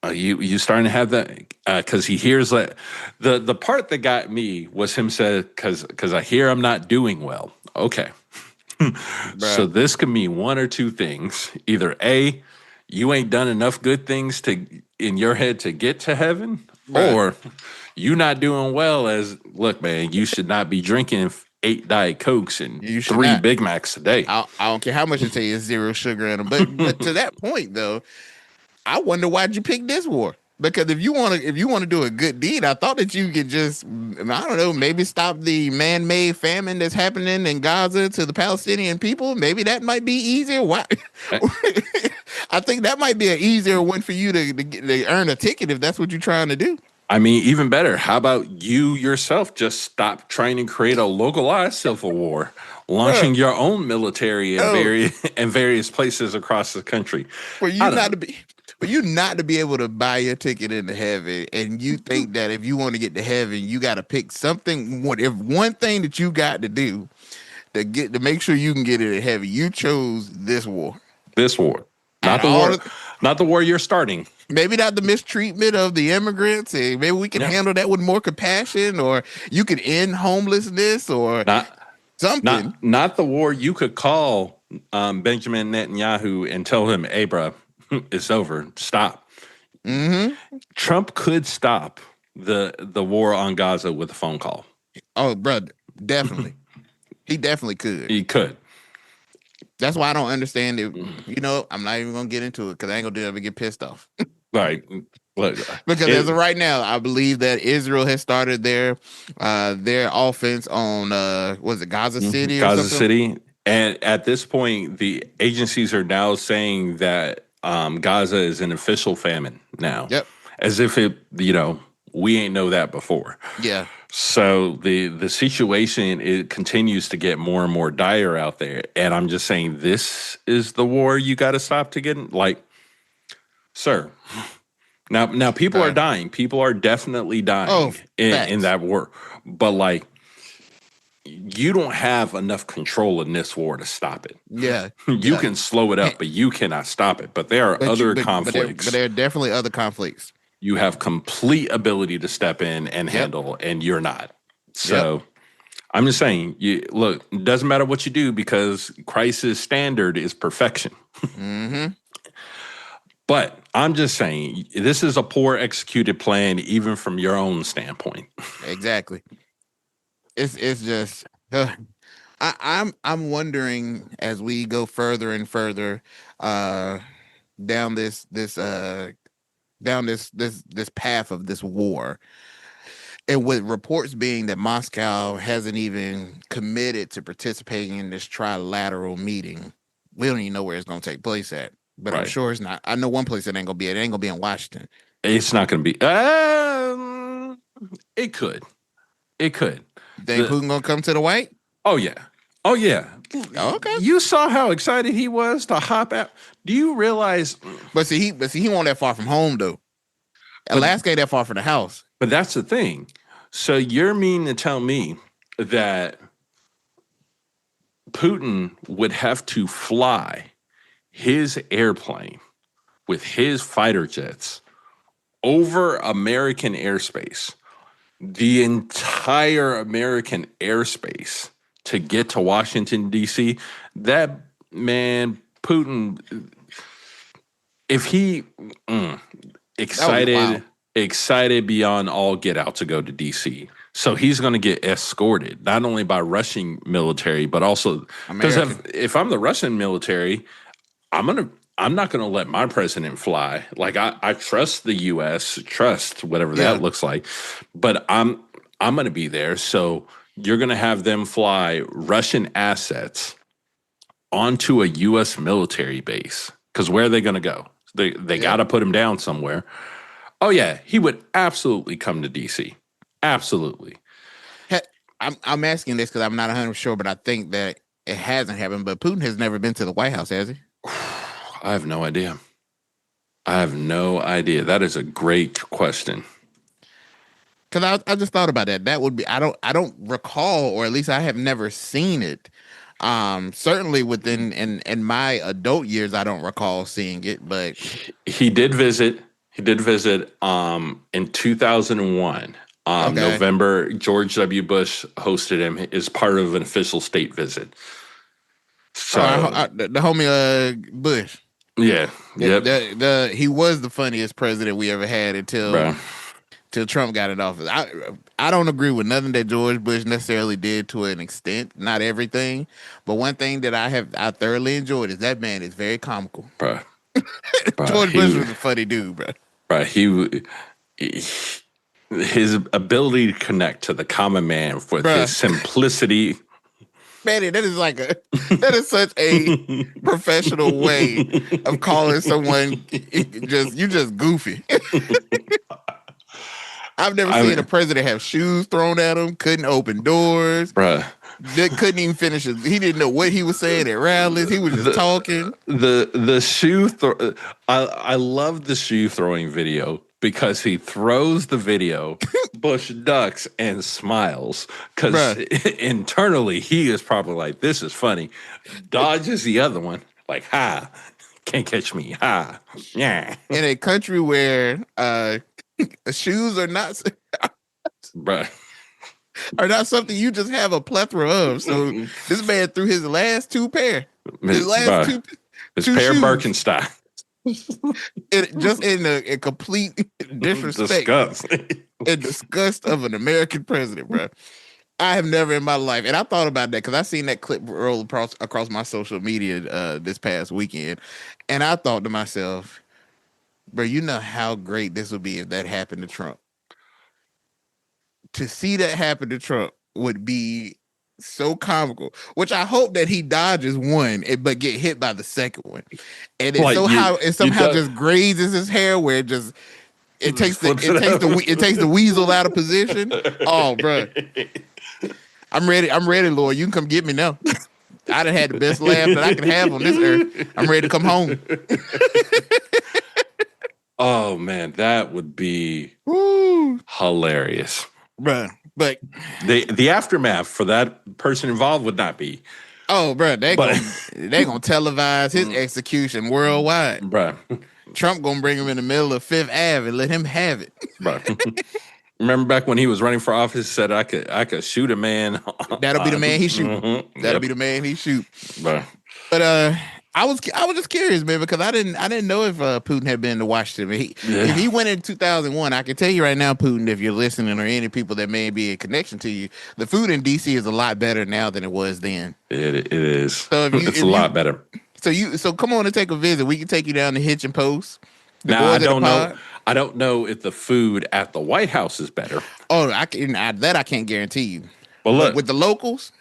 Speaker 2: you starting to have that because he hears that the part that got me was him said because I hear I'm not doing well. Okay, so this could mean one or two things: either A, you ain't done enough good things in your head to get to heaven, or you not doing well. As look, man, you should not be drinking 8 Diet Cokes and 3 Big Macs a day.
Speaker 1: I don't care how much you say is 0 sugar in them. But to that point, though, I wonder why'd you pick this war? Because if you want to do a good deed, I thought that you could just, I don't know, maybe stop the man-made famine that's happening in Gaza to the Palestinian people. Maybe that might be easier. Why? I think that might be an easier one for you to earn a ticket if that's what you're trying to do.
Speaker 2: I mean, even better, how about you yourself just stop trying to create a localized civil war, launching your own military in various places across the country?
Speaker 1: For you not to be able to buy your ticket into heaven, and you think that if you want to get to heaven, you got to pick something. If one thing that you got to do to make sure you can get into heaven, you chose this war.
Speaker 2: This war. Not the war. Not the war you're starting.
Speaker 1: Maybe not the mistreatment of the immigrants. Maybe we can handle that with more compassion, or you could end homelessness, or something.
Speaker 2: Not the war you could call Benjamin Netanyahu and tell him, "Hey, bro, it's over. Stop."
Speaker 1: Mm-hmm.
Speaker 2: Trump could stop the war on Gaza with a phone call.
Speaker 1: Oh, brother, definitely. He definitely could.
Speaker 2: He could.
Speaker 1: That's why I don't understand it. You know, I'm not even gonna get into it because I ain't gonna do that and get pissed off.
Speaker 2: Right.
Speaker 1: Because as of right now, I believe that Israel has started their offense on was it Gaza City or
Speaker 2: Gaza
Speaker 1: something?
Speaker 2: City. And at this point, the agencies are now saying that Gaza is an official famine now.
Speaker 1: Yep.
Speaker 2: As if we ain't know that before.
Speaker 1: Yeah.
Speaker 2: So the situation, it continues to get more and more dire out there. And I'm just saying, this is the war you got to stop to get sir. Now people are dying. People are definitely dying in that war. But you don't have enough control in this war to stop it.
Speaker 1: Yeah.
Speaker 2: You can slow it up, but you cannot stop it. But there are other conflicts.
Speaker 1: But there are definitely other conflicts.
Speaker 2: You have complete ability to step in and handle, and you're not. So I'm just saying, look, it doesn't matter what you do because Christ's standard is perfection.
Speaker 1: Mm-hmm.
Speaker 2: But I'm just saying, this is a poor executed plan, even from your own standpoint.
Speaker 1: Exactly. It's just I'm wondering as we go further and further down this path of this war, and with reports being that Moscow hasn't even committed to participating in this trilateral meeting. We don't even know where it's going to take place at, but I'm sure it's not. I know one place it ain't going to be. It ain't going to be in Washington.
Speaker 2: It's not going to be. It could.
Speaker 1: Think Putin going to come to the White?
Speaker 2: Oh yeah.
Speaker 1: Okay.
Speaker 2: You saw how excited he was to hop out. Do you realize?
Speaker 1: But see, he won't that far from home though. Alaska ain't that far from the house.
Speaker 2: But that's the thing. So you're meaning to tell me that Putin would have to fly his airplane with his fighter jets over American airspace, the entire American airspace, to get to Washington, D.C.? That man, Putin, if he excited beyond all get out to go to D.C., so he's going to get escorted not only by Russian military, but also because if I'm the Russian military, I'm not going to let my president fly. Like I trust the U.S., trust whatever that looks like, but I'm going to be there. So you're going to have them fly Russian assets onto a U.S. military base, because where are they going to go? They got to put him down somewhere. Oh yeah, he would absolutely come to D.C. Absolutely.
Speaker 1: I'm asking this because I'm not 100% sure, but I think that it hasn't happened. But Putin has never been to the White House, has he?
Speaker 2: I have no idea. That is a great question.
Speaker 1: Because I just thought about that. That would be I don't recall, or at least I have never seen it. Certainly within in my adult years, I don't recall seeing it. But
Speaker 2: he did visit. In 2001. November, George W. Bush hosted him as part of an official state visit. So
Speaker 1: the homie Bush.
Speaker 2: Yeah. Yep.
Speaker 1: He was the funniest president we ever had until Trump got in office. I don't agree with nothing that George Bush necessarily did to an extent, not everything. But one thing that I thoroughly enjoyed is that man is very comical.
Speaker 2: Bro.
Speaker 1: George Bush was a funny dude, bro.
Speaker 2: Right. His ability to connect to the common man with his simplicity.
Speaker 1: Man, that is such a professional way of calling someone you just goofy. I've never seen a president have shoes thrown at him, couldn't open doors.
Speaker 2: Bruh.
Speaker 1: Couldn't even finish it. He didn't know what he was saying at rallies. He was just talking.
Speaker 2: The shoe I love the shoe throwing video because he throws the video, Bush ducks and smiles because internally he is probably like, this is funny. Dodges the other one like, ha. Can't catch me. Ha. Yeah.
Speaker 1: In a country where shoes are not
Speaker 2: Bruh.
Speaker 1: something you just have a plethora of. So this man threw his last two pair. His last two
Speaker 2: pair
Speaker 1: shoes.
Speaker 2: Birkenstock.
Speaker 1: Just in a complete disrespect and disgust of an American president, bro. I have never in my life, and I thought about that because I seen that clip roll across my social media this past weekend, and I thought to myself, bro, you know how great this would be if that happened to Trump. To see that happen to Trump would be so comical, which I hope that he dodges one, but get hit by the second one, and it somehow just grazes his hair where it takes the weasel out of position. Oh, bro, I'm ready, Lord. You can come get me now. I done had the best laugh that I can have on this earth. I'm ready to come home.
Speaker 2: Oh man, that would be hilarious,
Speaker 1: bro. But
Speaker 2: the aftermath for that person involved would not be.
Speaker 1: Oh, bro, they gonna televise his execution worldwide,
Speaker 2: bro.
Speaker 1: Trump gonna bring him in the middle of Fifth Ave and let him have it,
Speaker 2: bro. Remember back when he was running for office, said I could shoot a man.
Speaker 1: That'll be the man he shoot.
Speaker 2: Mm-hmm.
Speaker 1: That'll be the man he shoot.
Speaker 2: Bro.
Speaker 1: But I was just curious, man, because I didn't know if Putin had been to Washington. If he went in 2001, I can tell you right now, Putin, if you're listening, or any people that may be in connection to you, the food in DC is a lot better now than it was then.
Speaker 2: It is.
Speaker 1: So
Speaker 2: it's a lot better.
Speaker 1: So come on and take a visit. We can take you down to Hitch and Post.
Speaker 2: Now I don't know. I don't know if the food at the White House is better.
Speaker 1: Oh, I can't guarantee you.
Speaker 2: Well, look,
Speaker 1: with the locals.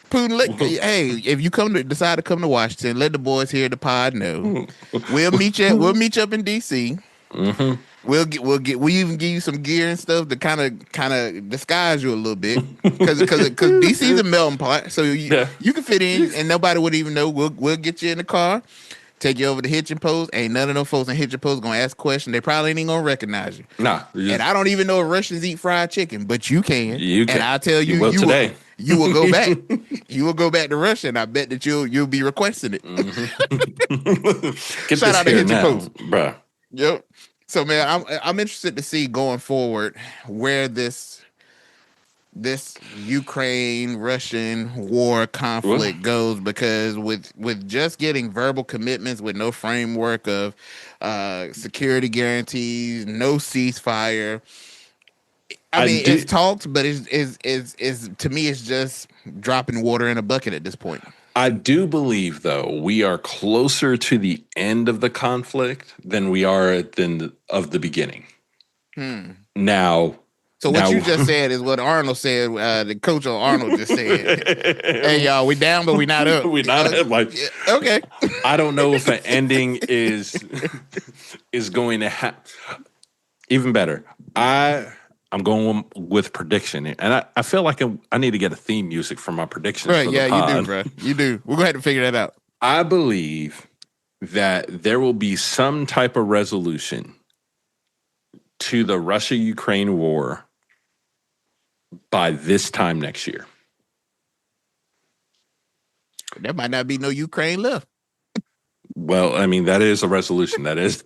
Speaker 1: Putin, hey, if you decide to come to Washington, let the boys here at the pod know. We'll meet you up in DC.
Speaker 2: Mm-hmm.
Speaker 1: We even give you some gear and stuff to kind of disguise you a little bit, because DC's a melting pot, so you can fit in and nobody would even know. We'll get you in the car, take you over to Hitch and Post. Ain't none of them folks in Hitch and Post gonna ask a question. They probably ain't even gonna recognize you.
Speaker 2: Nah,
Speaker 1: and I don't even know if Russians eat fried chicken, but you can.
Speaker 2: You can.
Speaker 1: And I tell you, you will go back. You will go back to Russia, and I bet that you'll be requesting it.
Speaker 2: Mm-hmm.
Speaker 1: Shout out to Hitch and Post,
Speaker 2: bro.
Speaker 1: Yep. So man, I'm interested to see going forward where this Ukraine-Russian war conflict goes, because with just getting verbal commitments with no framework of security guarantees, no ceasefire. I mean, it's talked, but is to me, it's just dropping water in a bucket at this point.
Speaker 2: I do believe, though, we are closer to the end of the conflict than we are of the beginning. Now.
Speaker 1: So what you just said is what Arnold said. The coach of Arnold just said, "Hey y'all, we down, but we not up.
Speaker 2: We not up." Like,
Speaker 1: okay.
Speaker 2: I don't know if an ending is going to happen. Even better, I'm going with prediction, and I feel like I need to get a theme music for my predictions.
Speaker 1: Right? Yeah, you do, bro. You do. We're gonna have to figure that out.
Speaker 2: I believe that there will be some type of resolution to the Russia-Ukraine war by this time next year.
Speaker 1: There might not be no Ukraine left.
Speaker 2: Well, I mean, that is a resolution. That is.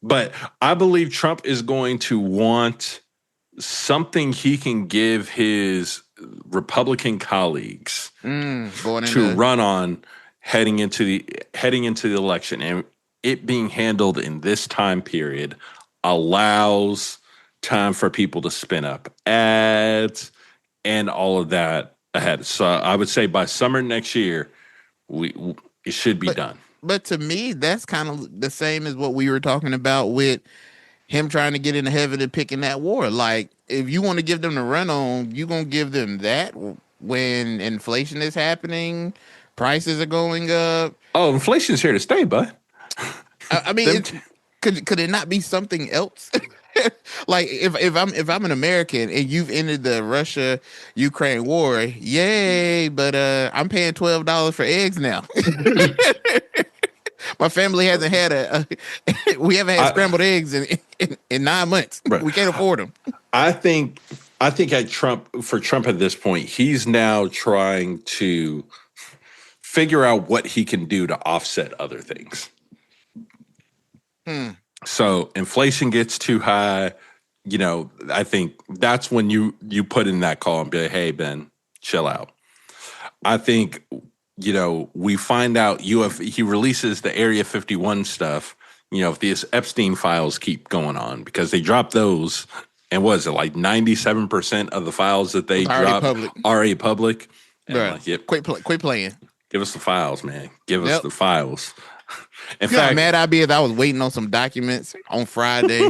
Speaker 2: But I believe Trump is going to want something he can give his Republican colleagues to run on heading into the election. And it being handled in this time period allows time for people to spin up ads and all of that ahead. So I would say by summer next year, it should be done.
Speaker 1: But to me, that's kind of the same as what we were talking about with him trying to get into heaven and picking that war. Like, if you want to give them the run on, you're going to give them that when inflation is happening, prices are going up.
Speaker 2: Oh, inflation's here to stay, bud.
Speaker 1: I mean, could it not be something else? Like, if I'm an American and you've ended the Russia-Ukraine war, yay! But I'm paying $12 for eggs now. My family hasn't had we haven't had scrambled eggs in 9 months. Right. We can't afford them.
Speaker 2: I think for Trump at this point, he's now trying to figure out what he can do to offset other things. So inflation gets too high. I think that's when you put in that call and be like, hey, Ben, chill out. I think, we find out he releases the Area 51 stuff, if these Epstein files keep going on, because they dropped those. And what is it, like 97% of the files that they dropped are already public? And
Speaker 1: Bruh,
Speaker 2: like, yep,
Speaker 1: quit playing.
Speaker 2: give us the files, man. Give us
Speaker 1: Yep.
Speaker 2: the files. In
Speaker 1: You know how
Speaker 2: fact,
Speaker 1: mad I be is I was waiting on some documents on Friday,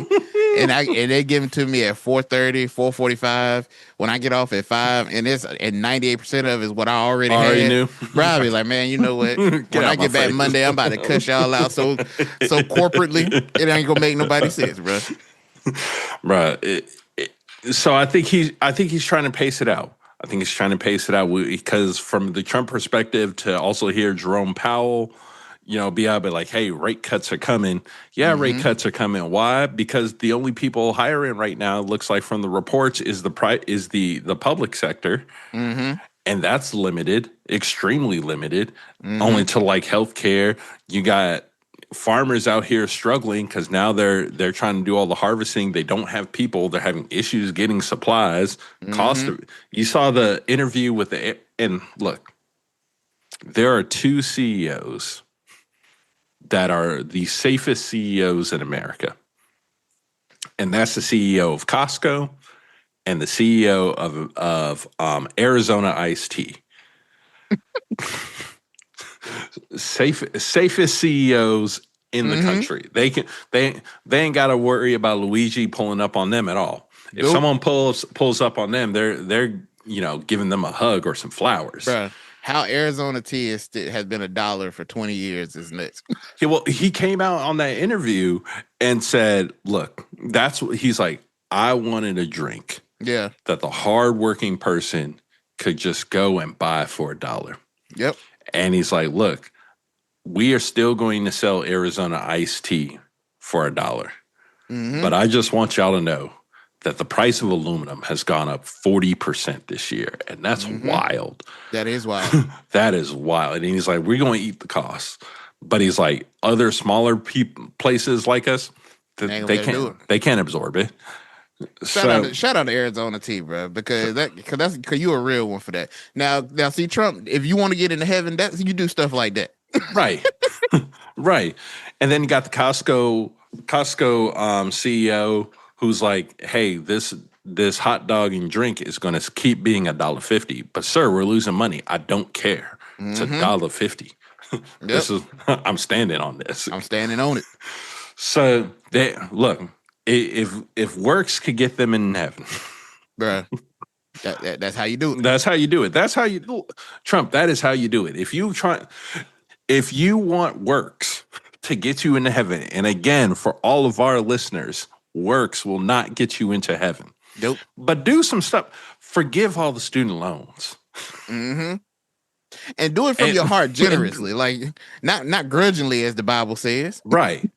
Speaker 1: and they give them to me at 4:30, 4:45 when I get off at 5, and 98% of it is what I already had.
Speaker 2: knew.
Speaker 1: Bro, I be like, man, you know what? When
Speaker 2: out
Speaker 1: I
Speaker 2: my
Speaker 1: get back
Speaker 2: face.
Speaker 1: Monday, I'm about to cuss y'all out so corporately, it ain't gonna make nobody sense, bro.
Speaker 2: Right. So I think he's trying to pace it out. I think he's trying to pace it out because from the Trump perspective, to also hear Jerome Powell, be out, but like, hey, rate cuts are coming. Yeah, rate cuts are coming. Why? Because the only people hiring right now, it looks like from the reports, is the public sector, and that's limited, extremely limited, only to like healthcare. You got farmers out here struggling because now they're trying to do all the harvesting. They don't have people. They're having issues getting supplies. Cost of. You saw the interview with and look, there are two CEOs that are the safest CEOs in America. And that's the CEO of Costco and the CEO of Arizona Tea. Safest CEOs in the country. They ain't got to worry about Luigi pulling up on them at all. If someone pulls up on them, they're giving them a hug or some flowers.
Speaker 1: Bruh. How Arizona Tea has been $1 for 20 years is nuts.
Speaker 2: He came out on that interview and said, look, he's like, I wanted a drink that the hardworking person could just go and buy for $1.
Speaker 1: Yep.
Speaker 2: And he's like, look, we are still going to sell Arizona iced tea for $1. But I just want y'all to know that the price of aluminum has gone up 40% this year. And that's wild.
Speaker 1: That is wild.
Speaker 2: That is wild. And he's like, we're going to eat the cost. But he's like, other smaller places like us, they can't absorb it.
Speaker 1: Shout out to Arizona Tea, bro, because you a real one for that. Now, see, Trump, if you want to get into heaven, you do stuff like that.
Speaker 2: Right. Right. And then you got the Costco CEO who's like, hey, this hot dog and drink is going to keep being $1.50. But sir, we're losing money. I don't care. It's $1.50. This is I'm standing on this.
Speaker 1: I'm standing on it.
Speaker 2: So look, if works could get them in heaven,
Speaker 1: bruh, that's how you do it.
Speaker 2: That's how you do it. That's how you do Trump. That is how you do it. If you want works to get you into heaven, and again, for all of our listeners, works will not get you into heaven.
Speaker 1: Nope.
Speaker 2: But do some stuff. Forgive all the student loans.
Speaker 1: And do it from your heart generously, like not grudgingly, as the Bible says.
Speaker 2: Right.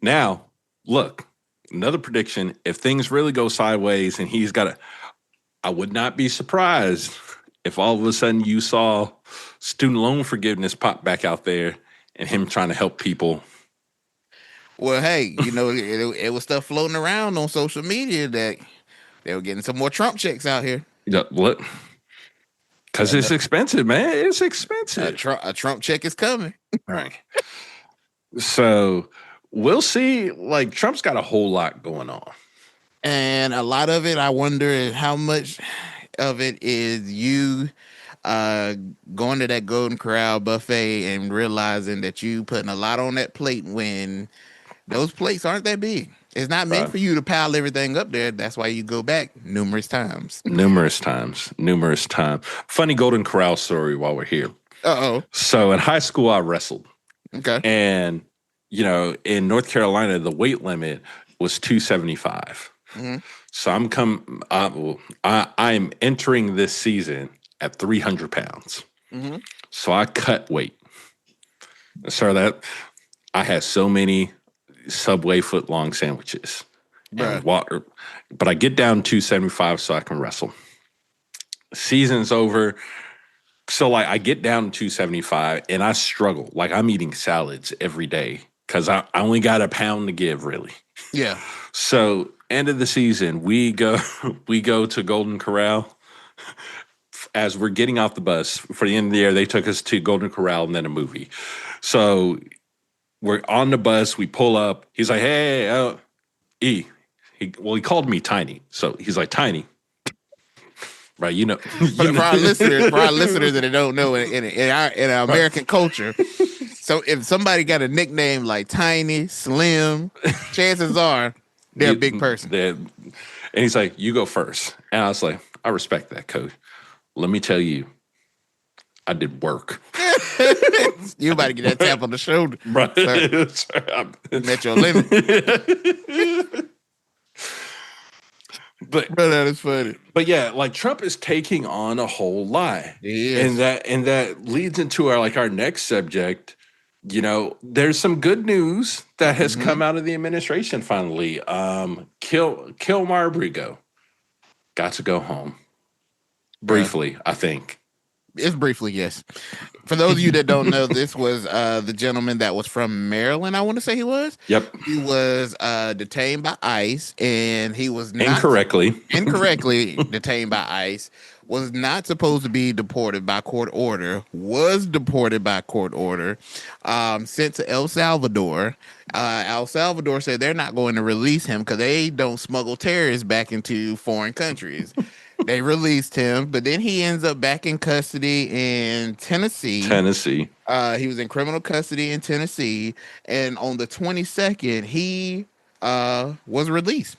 Speaker 2: Now, look, another prediction. If things really go sideways and I would not be surprised if all of a sudden you saw student loan forgiveness pop back out there and him trying to help people.
Speaker 1: Well, hey, it was stuff floating around on social media that they were getting some more Trump checks out here.
Speaker 2: Yeah, what? Because it's expensive, man. It's expensive.
Speaker 1: A Trump check is coming.
Speaker 2: Right. So we'll see. Like, Trump's got a whole lot going on.
Speaker 1: And a lot of it, I wonder how much of it is you going to that Golden Corral buffet and realizing that you putting a lot on that plate when those plates aren't that big. It's not meant for you to pile everything up there. That's why you go back numerous times. Funny Golden Corral story while we're here.
Speaker 2: Uh-oh. So in high school, I wrestled.
Speaker 1: Okay.
Speaker 2: And, in North Carolina, the weight limit was 275. So I'm entering this season at 300 pounds. So I cut weight. So that I had so many Subway foot-long sandwiches and water. But I get down 275 so I can wrestle. Season's over. So like I get down to 275 and I struggle. Like I'm eating salads every day because I only got a pound to give, really.
Speaker 1: Yeah.
Speaker 2: So end of the season, we go to Golden Corral. As we're getting off the bus for the end of the year, they took us to Golden Corral and then a movie. So we're on the bus, we pull up. He's like, hey, E. He called me Tiny. So he's like, Tiny. Right, you know.
Speaker 1: But for our listeners that don't know, in our American culture, so if somebody got a nickname like Tiny, Slim, chances are they're a big person.
Speaker 2: And he's like, you go first. And I was like, I respect that, coach. Let me tell you, I did work.
Speaker 1: You about to get that tap on the shoulder.
Speaker 2: Right.
Speaker 1: Met your limit. But that is funny.
Speaker 2: But yeah, like Trump is taking on a whole lot.
Speaker 1: He is.
Speaker 2: And that leads into our next subject. You know, there's some good news that has come out of the administration finally. Kill Marbrigo got to go home. Briefly, I think.
Speaker 1: It's briefly, yes. For those of you that don't know, this was the gentleman that was from Maryland, I want to say he was.
Speaker 2: Yep.
Speaker 1: He was detained by ICE, and he was not
Speaker 2: incorrectly
Speaker 1: detained by ICE, was not supposed to be deported by court order, was deported by court order, sent to El Salvador. El Salvador said they're not going to release him because they don't smuggle terrorists back into foreign countries. They released him, but then he ends up back in custody in Tennessee. He was in criminal custody in Tennessee, and on the 22nd, he was released.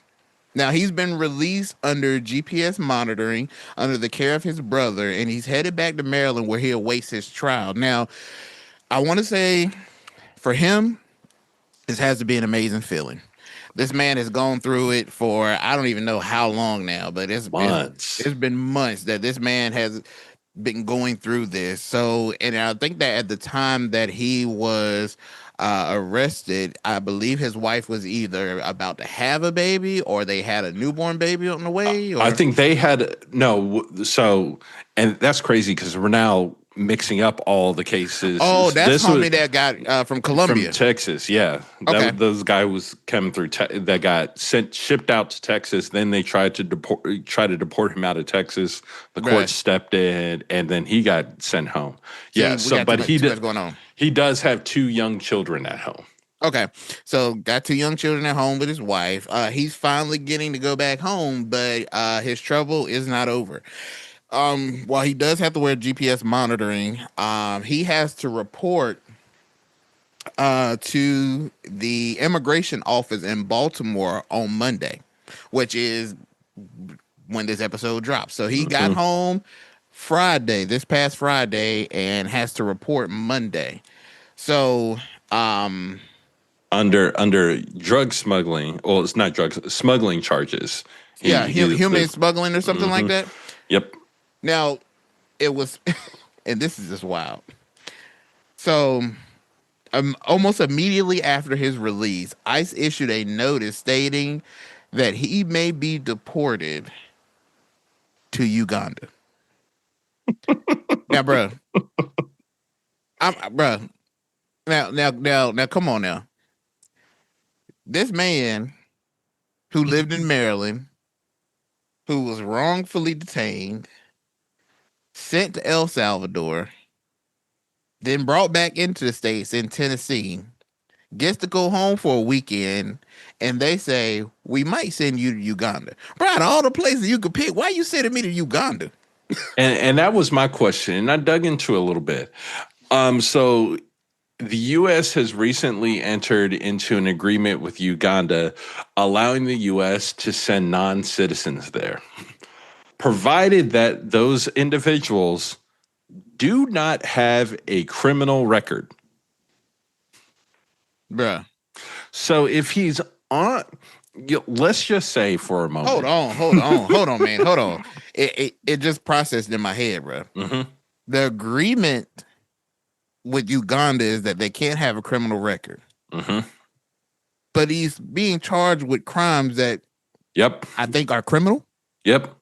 Speaker 1: Now, he's been released under GPS monitoring, under the care of his brother, and he's headed back to Maryland where he awaits his trial. Now, I want to say, for him, this has to be an amazing feeling. This man has gone through it for I don't even know how long now, but it's been months that this man has been going through this. So, and I think that at the time that he was arrested, I believe his wife was either about to have a baby or they had a newborn baby on the way. Or?
Speaker 2: I think they had So, and that's crazy because we're now mixing up all the cases.
Speaker 1: Oh, that's homie that got from Colombia,
Speaker 2: from Texas. Yeah,
Speaker 1: okay.
Speaker 2: Those guy was coming through. That got shipped out to Texas. Then they tried to deport him out of Texas. The court stepped in, and then he got sent home. Yeah, he does have 2 young children at home.
Speaker 1: Okay, so got 2 young children at home with his wife. He's finally getting to go back home, but his trouble is not over. While he does have to wear GPS monitoring, he has to report to the immigration office in Baltimore on Monday, which is when this episode drops. So he got home this past Friday, and has to report Monday. So,
Speaker 2: under drug smuggling, well, it's not smuggling charges.
Speaker 1: Human smuggling or something like that.
Speaker 2: Yep.
Speaker 1: Now, it was, and this is just wild. So, almost immediately after his release, ICE issued a notice stating that he may be deported to Uganda. Now, bro, now, come on now. This man who lived in Maryland, who was wrongfully detained, sent to El Salvador, then brought back into the States in Tennessee, gets to go home for a weekend, and they say, we might send you to Uganda. Bro, out of all the places you could pick, why you sending me to Uganda?
Speaker 2: And that was my question, and I dug into it a little bit. So the U.S. has recently entered into an agreement with Uganda, allowing the U.S. to send non-citizens there, provided that those individuals do not have a criminal record.
Speaker 1: Bruh.
Speaker 2: So if he's on, let's just say for a moment.
Speaker 1: Hold on, man. Hold on. It just processed in my head, bro.
Speaker 2: Mm-hmm.
Speaker 1: The agreement with Uganda is that they can't have a criminal record.
Speaker 2: Mm-hmm.
Speaker 1: But he's being charged with crimes that I think are criminal.
Speaker 2: Yep.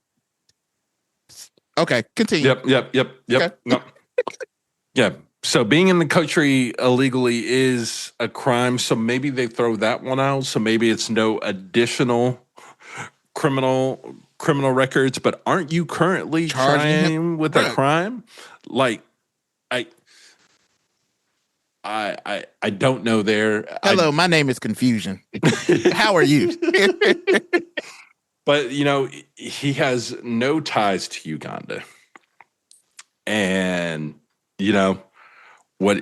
Speaker 1: Okay, continue.
Speaker 2: Yep.
Speaker 1: Okay.
Speaker 2: No. Yeah. So being in the country illegally is a crime. So maybe they throw that one out. So maybe it's no additional criminal records. But aren't you currently
Speaker 1: Charging him,
Speaker 2: trying with a
Speaker 1: bro.
Speaker 2: crime? Like, I I don't know there.
Speaker 1: Hello, my name is Confusion. How are you?
Speaker 2: But he has no ties to Uganda, and what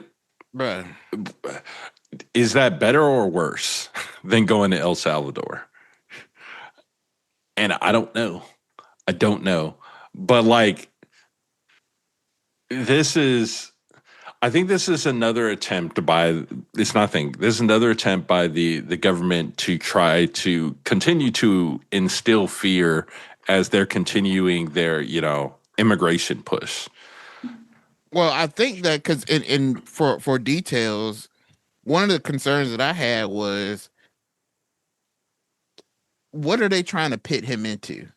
Speaker 1: Bro,
Speaker 2: is that better or worse than going to El Salvador? And I don't know. But like, this is. I think this is another attempt by it's nothing. This is another attempt by the government to try to continue to instill fear as they're continuing their immigration push.
Speaker 1: well, I think that because for details, one of the concerns that I had was, what are they trying to pit him into?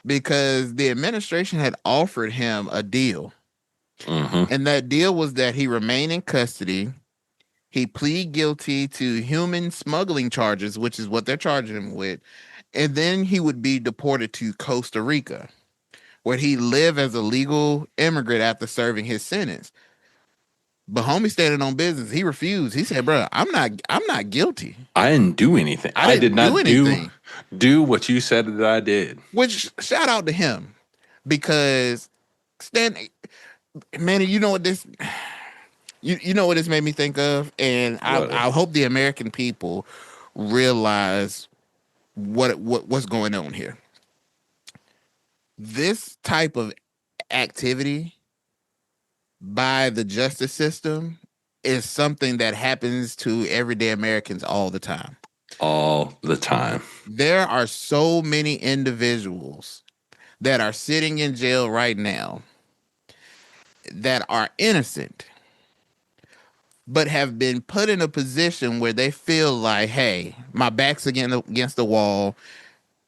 Speaker 1: Because the administration had offered him a deal, and that deal was that he remain in custody. He plead guilty to human smuggling charges, which is what they're charging him with, and then he would be deported to Costa Rica, where he live as a legal immigrant after serving his sentence. But homie standing on business, he refused. He said, "Bro, I'm not guilty.
Speaker 2: I didn't do anything. I did
Speaker 1: didn't
Speaker 2: not do what you said that I did."
Speaker 1: Which, shout out to him, because Stan, Manny, you know what this, you know what this made me think of, and I hope the American people realize what's going on here. This type of activity by the justice system is something that happens to everyday Americans all the time.
Speaker 2: All the time.
Speaker 1: There are so many individuals that are sitting in jail right now that are innocent, but have been put in a position where they feel like, hey, my back's against the wall.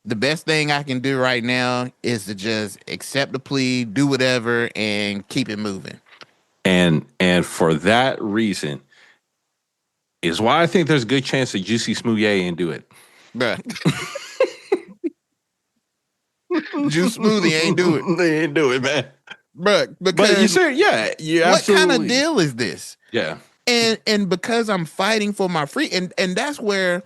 Speaker 1: The best thing I can do right now is to just accept the plea, do whatever, and keep it moving.
Speaker 2: And for that reason is why I think there's a good chance that Juicy Smoothie ain't do it.
Speaker 1: Bruh. Juice Smoothie ain't do it.
Speaker 2: They ain't do it, man.
Speaker 1: Bruh, because
Speaker 2: but you said, yeah, you
Speaker 1: what
Speaker 2: absolutely.
Speaker 1: kind of deal is this?
Speaker 2: Yeah.
Speaker 1: And because I'm fighting for my free, and that's where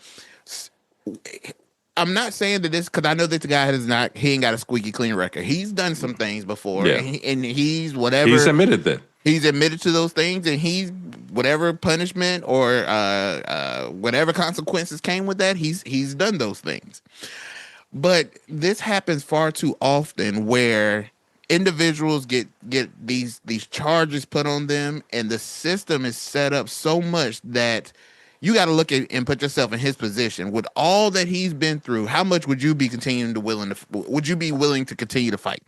Speaker 1: I'm not saying that this, because I know that the guy he ain't got a squeaky clean record. He's done some things before,
Speaker 2: yeah.
Speaker 1: and he's whatever.
Speaker 2: He's admitted that.
Speaker 1: He's admitted to those things, and he's whatever punishment or whatever consequences came with that, he's done those things. But this happens far too often, where individuals get these charges put on them, and the system is set up so much that you got to look at and put yourself in his position. With all that he's been through, how much would you be would you be willing to continue to fight?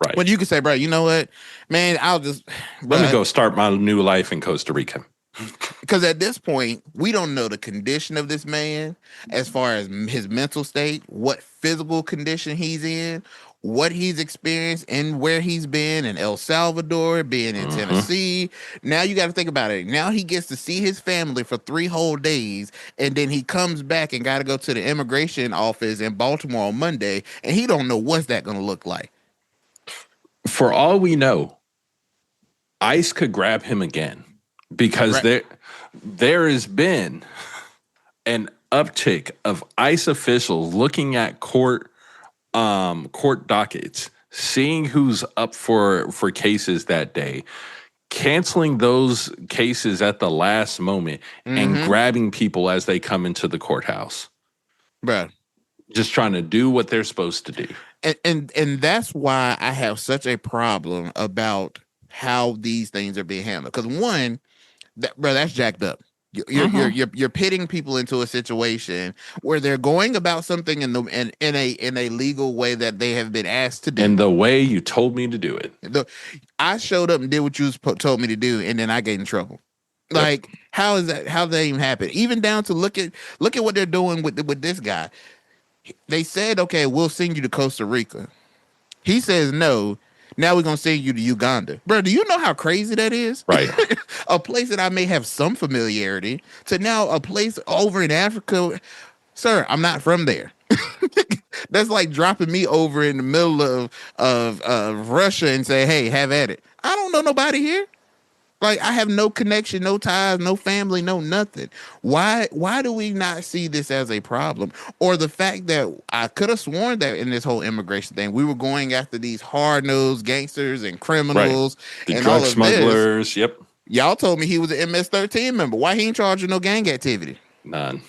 Speaker 2: Right.
Speaker 1: When you can say, bro, you know what, man, let
Speaker 2: me go start my new life in Costa Rica.
Speaker 1: Because at this point, we don't know the condition of this man as far as his mental state, what physical condition he's in, what he's experienced, and where he's been in El Salvador, being in Tennessee. Now you got to think about it. Now he gets to see his family for 3 whole days, and then he comes back and got to go to the immigration office in Baltimore on Monday, and he don't know what's that going to look like.
Speaker 2: For all we know, ICE could grab him again, because there has been an uptick of ICE officials looking at court dockets, seeing who's up for cases that day, canceling those cases at the last moment, and grabbing people as they come into the courthouse.
Speaker 1: Bruh.
Speaker 2: Just trying to do what they're supposed to do.
Speaker 1: And that's why I have such a problem about how these things are being handled. Because one, that's jacked up. You're pitting people into a situation where they're going about something in a legal way that they have been asked to do.
Speaker 2: And the way you told me to do it.
Speaker 1: I showed up and did what you told me to do, and then I get in trouble. Like, how is that? How did that even happen? Even down to look at what they're doing with this guy. They said, okay, we'll send you to Costa Rica. He says no. Now we're gonna send you to Uganda, bro. Do you know how crazy that is?
Speaker 2: Right.
Speaker 1: A place that I may have some familiarity to now a place over in Africa. Sir, I'm not from there. That's like dropping me over in the middle of Russia and say, "Hey, have at it." I don't know nobody here. Like I have no connection, no ties, no family, no nothing. Why do we not see this as a problem? Or the fact that I could have sworn that in this whole immigration thing, we were going after these hard-nosed gangsters and
Speaker 2: Right.
Speaker 1: criminals
Speaker 2: The
Speaker 1: and
Speaker 2: drug
Speaker 1: all of this.
Speaker 2: smugglers. Yep.
Speaker 1: Y'all told me he was an MS-13 member. Why he ain't charging no gang activity?
Speaker 2: None.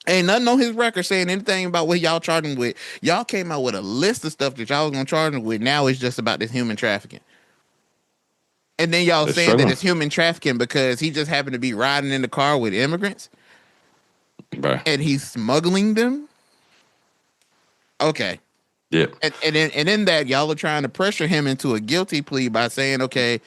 Speaker 1: Ain't nothing on his record saying anything about what y'all charging with. Y'all came out with a list of stuff that y'all was gonna charge him with. Now it's just about this human trafficking. And then y'all
Speaker 2: They're
Speaker 1: saying that
Speaker 2: struggling.
Speaker 1: it's human trafficking because he just happened to be riding in the car with immigrants
Speaker 2: Right.
Speaker 1: and he's smuggling them. Okay.
Speaker 2: Yep.
Speaker 1: And in that, y'all are trying to pressure him into a guilty plea by saying, okay,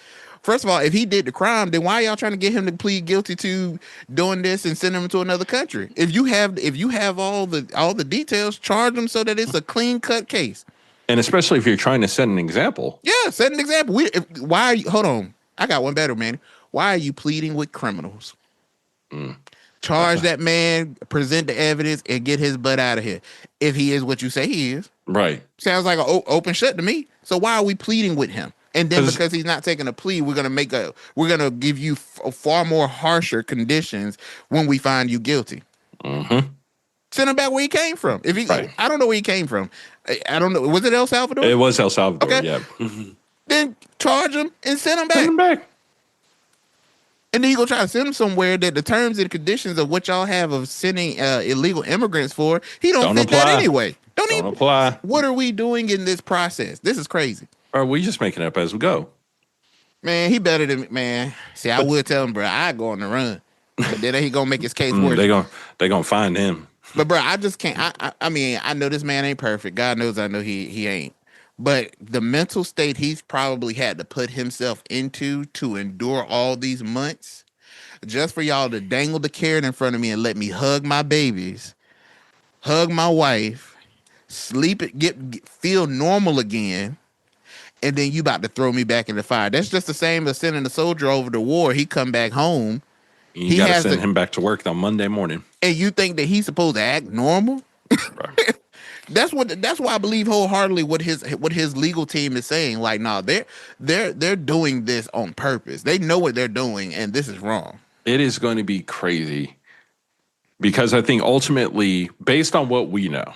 Speaker 1: first of all, if he did the crime, then why y'all trying to get him to plead guilty to doing this and send him to another country? If you have all the details, charge him so that it's a clean cut case.
Speaker 2: And especially if you're trying to set an example.
Speaker 1: Yeah, set an example. Why are you? Hold on, I got one better, man. Why are you pleading with criminals? Charge that man, present the evidence, and get his butt out of here. If he is what you say he is,
Speaker 2: Right.
Speaker 1: sounds like an open shut to me. So why are we pleading with him? And then because he's not taking a plea, we're gonna give you far more harsher conditions when we find you guilty.
Speaker 2: Mm-hmm.
Speaker 1: Send him back where he came from. If he,
Speaker 2: Right.
Speaker 1: I don't know where he came from. I don't know. Was it El Salvador?
Speaker 2: It was El Salvador.
Speaker 1: Okay.
Speaker 2: Yeah.
Speaker 1: Then charge him and send him back.
Speaker 2: Send him back.
Speaker 1: And then you go try to send him somewhere that the terms and conditions of what y'all have of sending illegal immigrants for, he don't fit
Speaker 2: apply.
Speaker 1: that anyway. Don't
Speaker 2: Don't
Speaker 1: even
Speaker 2: apply.
Speaker 1: What are we doing in this process? This is crazy.
Speaker 2: Or we just making it up as we go.
Speaker 1: Man, he better than me, man. See, I would tell him, bro, I go on the run. But then he gonna make his case worse.
Speaker 2: They gonna find him.
Speaker 1: But bro, I just can't. I mean, I know this man ain't perfect. God knows I know he ain't. But the mental state he's probably had to put himself into to endure all these months, just for y'all to dangle the carrot in front of me and let me hug my babies, hug my wife, sleep it, feel normal again, and then you about to throw me back in the fire. That's just the same as sending a soldier over to war. He come back home.
Speaker 2: You got to send him back to work on Monday morning.
Speaker 1: And you think that he's supposed to act normal?
Speaker 2: Right.
Speaker 1: That's why I believe wholeheartedly what his legal team is saying. Like, no, they're doing this on purpose. They know what they're doing, and this is wrong.
Speaker 2: It is going to be crazy because I think ultimately, based on what we know,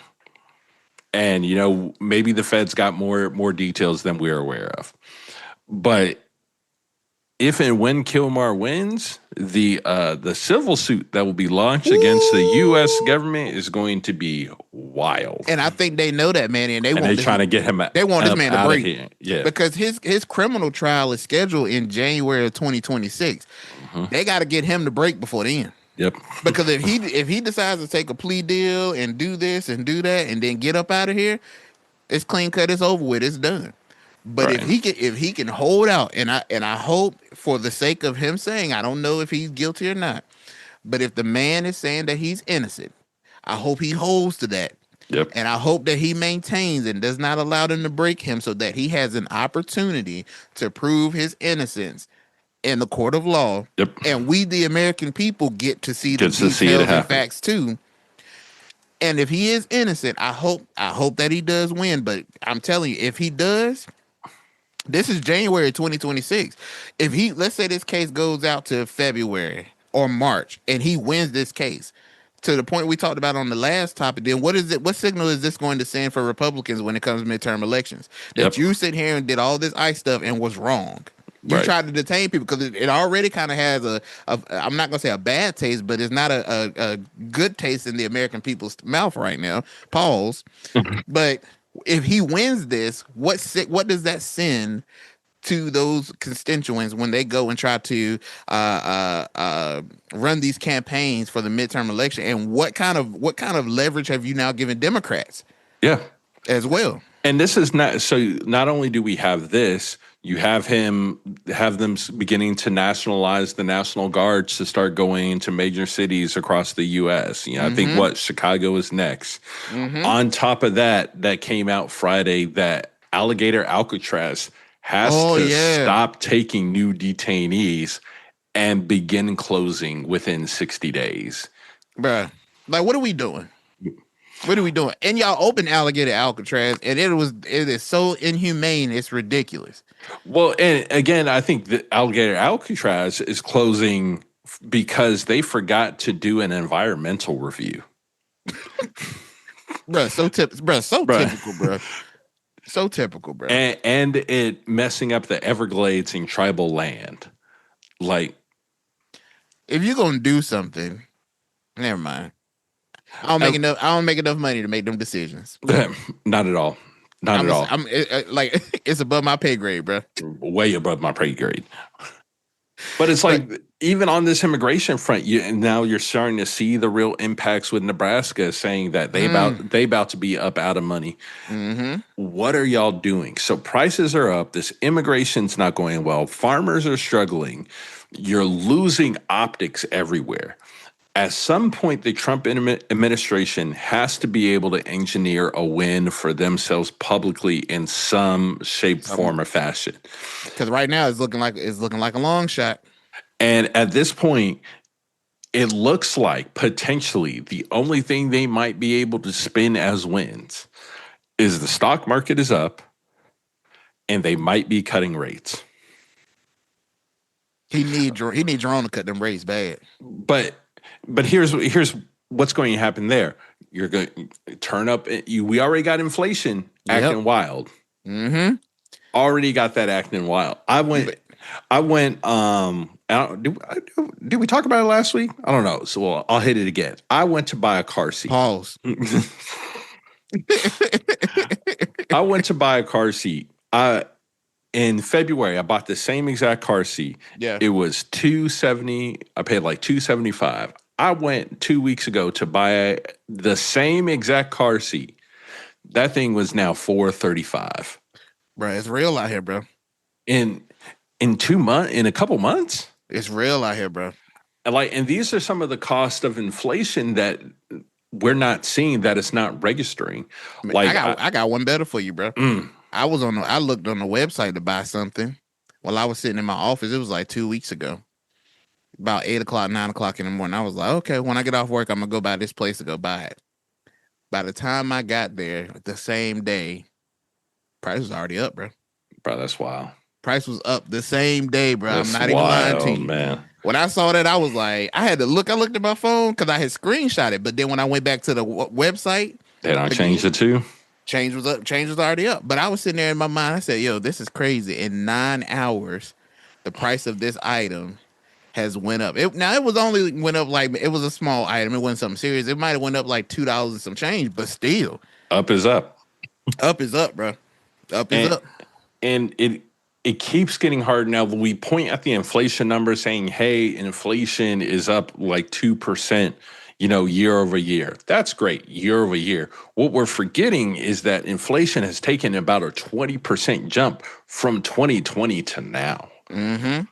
Speaker 2: and maybe the Fed's got more details than we're aware of, but if and when Kilmar wins, the civil suit that will be launched against the U.S. government is going to be wild.
Speaker 1: And I think they know that, man. And they're
Speaker 2: trying to get him.
Speaker 1: They want this man to break.
Speaker 2: Yeah,
Speaker 1: because his criminal trial is scheduled in January of 2026. Mm-hmm. They got to get him to break before then.
Speaker 2: Yep.
Speaker 1: Because if he decides to take a plea deal and do this and do that and then get up out of here, it's clean cut. It's over with. It's done. But
Speaker 2: right.
Speaker 1: if he can hold out, and I hope for the sake of him saying, I don't know if he's guilty or not, but if the man is saying that he's innocent, I hope he holds to that.
Speaker 2: Yep.
Speaker 1: And I hope that he maintains and does not allow them to break him so that he has an opportunity to prove his innocence in the court of law.
Speaker 2: Yep.
Speaker 1: And we, the American people, get to see the details and facts too. And if he is innocent, I hope that he does win. But I'm telling you, if he does, this is January 2026. If let's say this case goes out to February or March and he wins this case to the point we talked about on the last topic, then what signal is this going to send for Republicans when it comes to midterm elections? That you sit here and did all this ICE stuff and was wrong. You tried to detain people because it already kind of has I'm not going to say a bad taste, but it's not a good taste in the American people's mouth right now. Pause. But if he wins this, what does that send to those constituents when they go and try to run these campaigns for the midterm election? And what kind of leverage have you now given Democrats?
Speaker 2: Yeah,
Speaker 1: as well.
Speaker 2: And this is not so. Not only do we have this, you have them beginning to nationalize the National Guards to start going into major cities across the U.S. I think Chicago is next. Mm-hmm. On top of that came out Friday that Alligator Alcatraz has
Speaker 1: Oh
Speaker 2: to
Speaker 1: yeah,
Speaker 2: stop taking new detainees and begin closing within 60 days.
Speaker 1: bruh. Like, what are we doing? What are we doing? And y'all open alligator Alcatraz, and it is so inhumane. It's ridiculous.
Speaker 2: Well, and again, I think the alligator Alcatraz is closing because they forgot to do an environmental review.
Speaker 1: Bruh, so
Speaker 2: Bruh.
Speaker 1: typical, bruh. So typical, bruh.
Speaker 2: And it messing up the Everglades and tribal land. Like,
Speaker 1: If you're gonna do something, never mind. I don't make enough money to make them decisions.
Speaker 2: not at all. Not at all.
Speaker 1: Like it's above my pay grade, bruh.
Speaker 2: Way above my pay grade. But it's like, even on this immigration front, now you're starting to see the real impacts with Nebraska saying that they about to be up out of money.
Speaker 1: Mm-hmm.
Speaker 2: What are y'all doing? So prices are up. This immigration's not going well. Farmers are struggling. You're losing optics everywhere. At some point, the Trump administration has to be able to engineer a win for themselves publicly in some shape, form, or fashion.
Speaker 1: Because right now it's looking like a long shot.
Speaker 2: And at this point, it looks like potentially the only thing they might be able to spin as wins is the stock market is up and they might be cutting rates.
Speaker 1: He need Jerome to cut them rates bad.
Speaker 2: But here's what's going to happen there. You're going to turn up. We already got inflation acting wild.
Speaker 1: Mm-hmm.
Speaker 2: Already got that acting wild. I went. Did we talk about it last week? I don't know. So I'll hit it again. I went to buy a car seat.
Speaker 1: Pause.
Speaker 2: I went to buy a car seat. In February, I bought the same exact car seat.
Speaker 1: Yeah.
Speaker 2: It was $270. I paid like $275. I went 2 weeks ago to buy the same exact car seat. That thing was now $435.
Speaker 1: Bro, it's real out here, bro.
Speaker 2: In a couple months?
Speaker 1: It's real out here, bro.
Speaker 2: And these are some of the cost of inflation that we're not seeing, that it's not registering.
Speaker 1: I got one better for you, bro. I looked on the website to buy something while I was sitting in my office. It was like 2 weeks ago, about 8 o'clock, 9 o'clock in the morning. I was like, okay, when I get off work, I'm gonna go by this place to go buy it. By the time I got there the same day, price was already up, bro.
Speaker 2: Bro, that's wild.
Speaker 1: Price was up the same day, bro.
Speaker 2: That's
Speaker 1: I'm not even lying to you,
Speaker 2: man.
Speaker 1: When I saw that, I was like, I had to look. I looked at my phone because I had screenshot it. But then when I went back to the website,
Speaker 2: they don't change it too.
Speaker 1: Change was up. Change was already up. But I was sitting there in my mind. I said, "Yo, this is crazy." In 9 hours, the price of this item has went up. It was only went up like, it was a small item. It wasn't something serious. It might have went up like $2 and some change. But still,
Speaker 2: up is up.
Speaker 1: Up is up, bro. Up is up.
Speaker 2: And it keeps getting hard. Now we point at the inflation number saying, hey, inflation is up like 2%, year over year. That's great, year over year. What we're forgetting is that inflation has taken about a 20% jump from 2020 to now.
Speaker 1: Mm-hmm.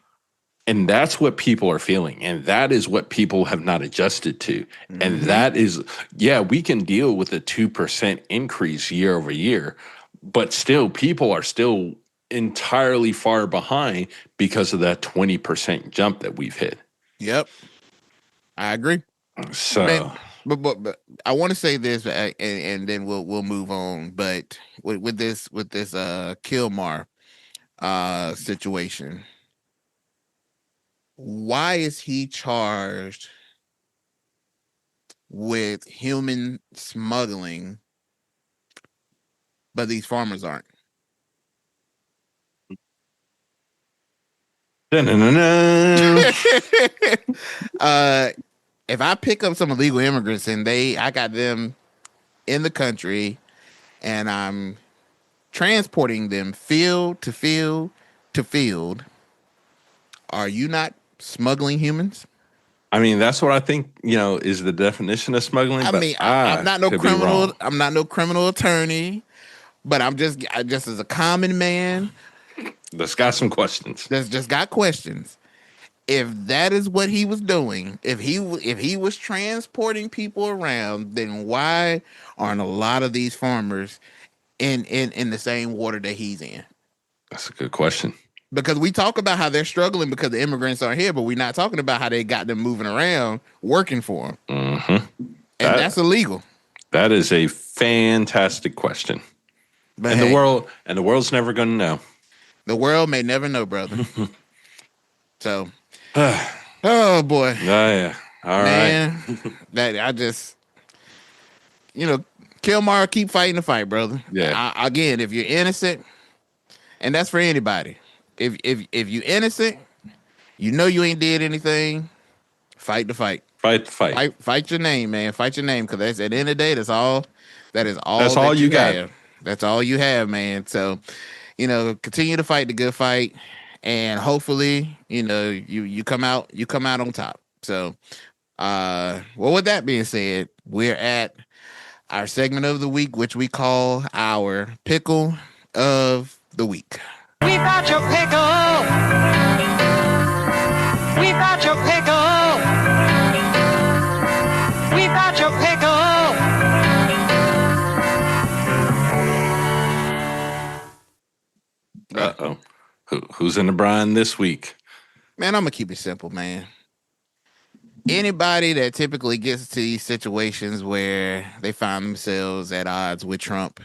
Speaker 2: And that's what people are feeling. And that is what people have not adjusted to. Mm-hmm. And that is, we can deal with a 2% increase year over year, but still people are still entirely far behind because of that 20% jump that we've hit. Yep.
Speaker 1: I agree.
Speaker 2: So,
Speaker 1: but I want to say this, and then we'll move on. But with this Kilmar situation, why is he charged with human smuggling, but these farmers aren't? If I pick up some illegal immigrants and I got them in the country and I'm transporting them field to field to field, are you not smuggling humans?
Speaker 2: I mean, that's what I think, is the definition of smuggling.
Speaker 1: I'm not no criminal. I'm not no criminal attorney, but I'm just as a common man
Speaker 2: that's got some questions.
Speaker 1: That's just got questions. If that is what he was doing, if he was transporting people around, then why aren't a lot of these farmers in the same water that he's in?
Speaker 2: That's a good question.
Speaker 1: Because we talk about how they're struggling because the immigrants aren't here, but we're not talking about how they got them moving around working for them.
Speaker 2: Mm-hmm.
Speaker 1: And that's illegal.
Speaker 2: That is a fantastic question.
Speaker 1: But
Speaker 2: and the world's never going to know.
Speaker 1: The world may never know, brother. So, oh boy.
Speaker 2: Oh yeah. All
Speaker 1: Man,
Speaker 2: right.
Speaker 1: that I just, Kilmar, keep fighting the fight, brother.
Speaker 2: Yeah.
Speaker 1: Again, if you're innocent, and that's for anybody. If you innocent, you ain't did anything. Fight the fight.
Speaker 2: Fight the fight.
Speaker 1: Fight your name, man. Fight your name, because that's at the end of the day. That's all. That is all.
Speaker 2: That's all you got.
Speaker 1: Have. That's all you have, man. So, continue to fight the good fight, and hopefully, you come out on top. So, well, with that being said, we're at our segment of the week, which we call our pickle of the week.
Speaker 5: We've got your pickle. We've got your pickle. We've got your pickle.
Speaker 2: Uh-oh. Who's in the brine this week?
Speaker 1: Man, I'm going to keep it simple, man. Anybody that typically gets to these situations where they find themselves at odds with Trump,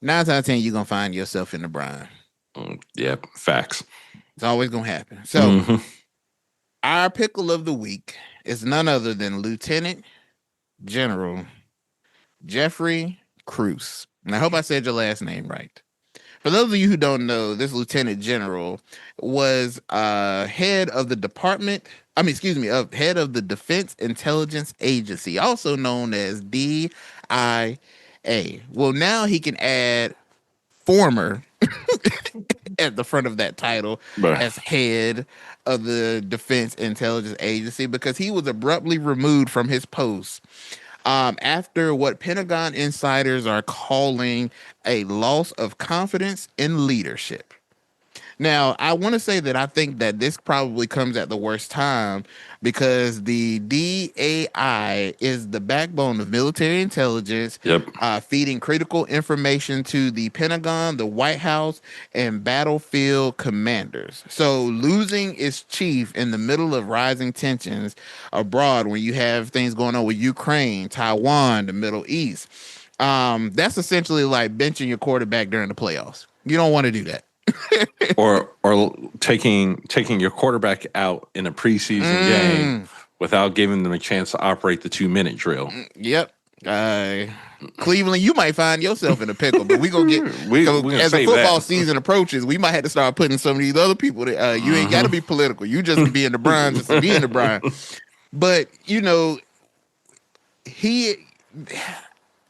Speaker 1: 9 times out of 10, you're going to find yourself in the brine.
Speaker 2: Yeah, facts.
Speaker 1: It's always going to happen. So, our pickle of the week is none other than Lieutenant General Jeffrey Cruz. And I hope I said your last name right. For those of you who don't know, this Lieutenant General was head of the head of the Defense Intelligence Agency, also known as DIA. Well, now he can add former at the front of that title as head of the Defense Intelligence Agency, because he was abruptly removed from his post after what Pentagon insiders are calling a loss of confidence in leadership. Now, I want to say that I think that this probably comes at the worst time, because the DAI is the backbone of military intelligence, feeding critical information to the Pentagon, the White House, and battlefield commanders. So losing its chief in the middle of rising tensions abroad, when you have things going on with Ukraine, Taiwan, the Middle East, that's essentially like benching your quarterback during the playoffs. You don't want to do that.
Speaker 2: or taking your quarterback out in a preseason game without giving them a chance to operate the 2-minute drill.
Speaker 1: Yep. Cleveland, you might find yourself in a pickle, but we gonna get as the football season approaches, we might have to start putting some of these other people that you ain't got to be political. You just be in the brine, just to be in the brine. But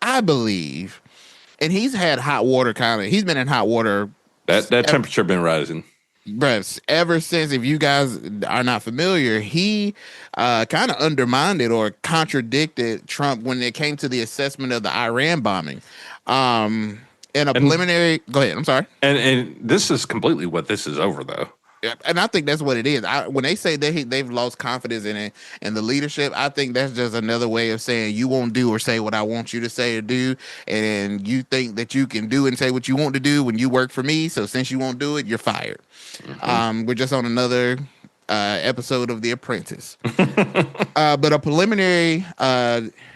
Speaker 1: I believe, and he's had hot water he's been in hot water.
Speaker 2: That temperature been rising.
Speaker 1: Bruh, ever since, if you guys are not familiar, he kind of undermined it or contradicted Trump when it came to the assessment of the Iran bombing. In a preliminary, go ahead, I'm sorry.
Speaker 2: And this is completely what this is over, though.
Speaker 1: And I think that's what it is. When they say they've lost confidence in it and the leadership, I think that's just another way of saying you won't do or say what I want you to say or do, and you think that you can do and say what you want to do when you work for me. So since you won't do it, you're fired. We're just on another episode of The Apprentice. But a preliminary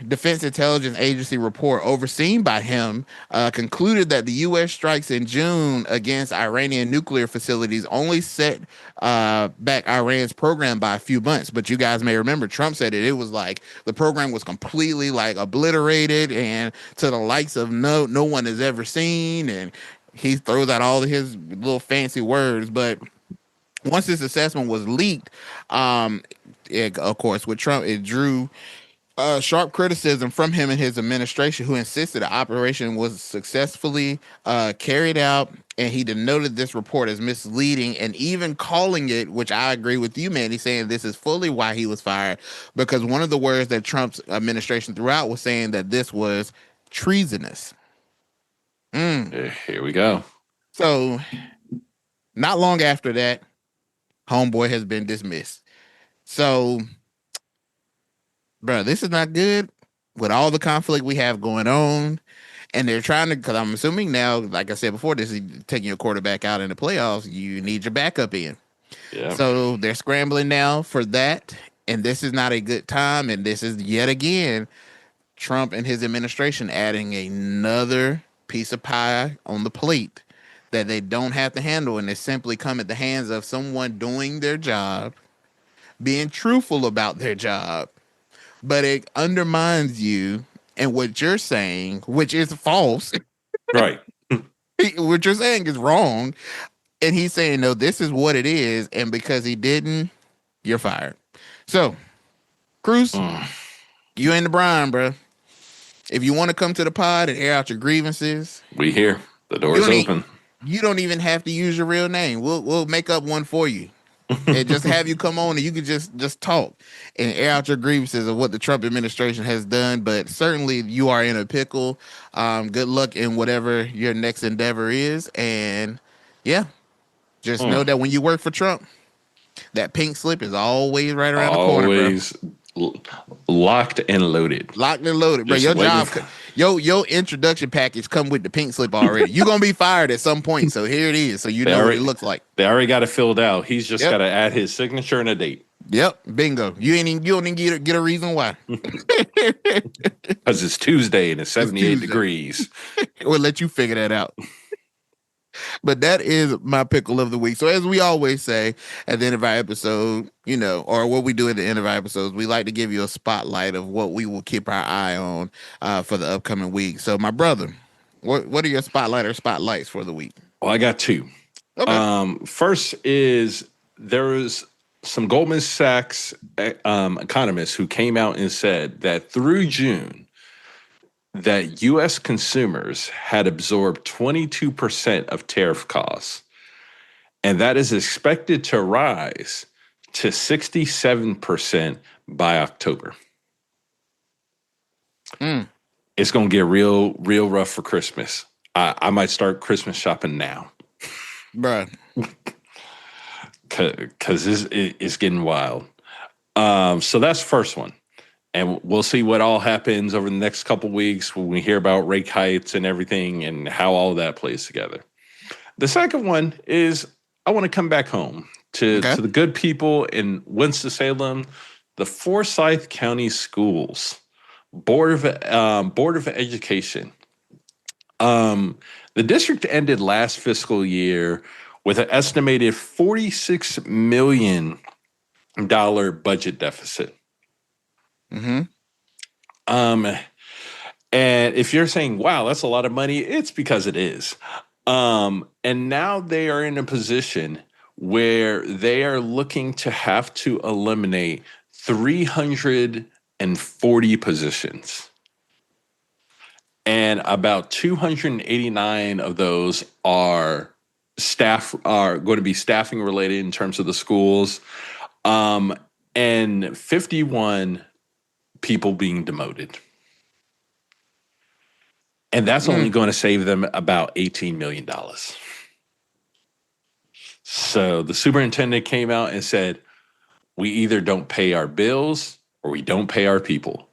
Speaker 1: Defense Intelligence Agency report overseen by him concluded that the U.S. strikes in June against Iranian nuclear facilities only set back Iran's program by a few months. But you guys may remember Trump said it was like the program was completely like obliterated and to the likes of no one has ever seen. And he throws out all of his little fancy words. But once this assessment was leaked, of course, with Trump, it drew sharp criticism from him and his administration, who insisted the operation was successfully carried out. And he denoted this report as misleading and even calling it, which I agree with you, Manny, saying this is fully why he was fired, because one of the words that Trump's administration threw out was saying that this was treasonous.
Speaker 2: Here we go.
Speaker 1: So not long after that, homeboy has been dismissed. So, bro, this is not good with all the conflict we have going on. And they're trying to, because I'm assuming now, like I said before, this is taking your quarterback out in the playoffs. You need your backup in.
Speaker 2: Yeah.
Speaker 1: So they're scrambling now for that. And this is not a good time. And this is yet again Trump and his administration adding another piece of pie on the plate that they don't have to handle. And they simply come at the hands of someone doing their job, being truthful about their job, but it undermines you and what you're saying, which is false.
Speaker 2: Right.
Speaker 1: What you're saying is wrong. And he's saying, no, this is what it is. And because he didn't, you're fired. So, Cruz, you in the brine, bro. If you want to come to the pod and air out your grievances,
Speaker 2: We here. The
Speaker 1: you
Speaker 2: door's
Speaker 1: don't,
Speaker 2: open.
Speaker 1: you don't even have to use your real name. We'll make up one for you. And just have you come on and you can just talk and air out your grievances of what the Trump administration has done. But certainly you are in a pickle. Good luck in whatever your next endeavor is. And yeah, just know that when you work for Trump, that pink slip is always right around the corner, bro.
Speaker 2: Always locked and loaded.
Speaker 1: Locked and loaded, bro.
Speaker 2: Just
Speaker 1: Your
Speaker 2: waiting
Speaker 1: job,
Speaker 2: for-
Speaker 1: your introduction package come with the pink slip already. You're gonna be fired at some point, so here it is. So you know what it looks like.
Speaker 2: They already got it filled out. He's just
Speaker 1: Yep.
Speaker 2: got to add his signature and a date.
Speaker 1: Yep, bingo. You don't even get a reason why.
Speaker 2: Because it's Tuesday and it's 78
Speaker 1: Tuesday.
Speaker 2: degrees.
Speaker 1: We'll let you figure that out. But that is my pickle of the week. So as we always say at the end of our episode, or what we do at the end of our episodes, we like to give you a spotlight of what we will keep our eye on for the upcoming week. So my brother, what are your spotlight or spotlights for the week?
Speaker 2: Well, I got two.
Speaker 1: Okay.
Speaker 2: First is there was some Goldman Sachs economists who came out and said that through June, that U.S. consumers had absorbed 22% of tariff costs, and that is expected to rise to 67% by October. It's going to get real rough for Christmas. I might start Christmas shopping now.
Speaker 1: Bruh.
Speaker 2: Because it's getting wild. So that's the first one. And we'll see what all happens over the next couple weeks when we hear about rate hikes and everything and how all that plays together. The second one is I want to come back home to the good people in Winston-Salem, the Forsyth County Schools Board of Education. The district ended last fiscal year with an estimated $46 million budget deficit.
Speaker 1: Mm-hmm.
Speaker 2: And if you're saying, wow, that's a lot of money, it's because it is. And now they are in a position where they are looking to have to eliminate 340 positions. And about 289 of those are going to be staffing related in terms of the schools. And 51 people being demoted. And that's only going to save them about $18 million. So the superintendent came out and said, we either don't pay our bills or we don't pay our people.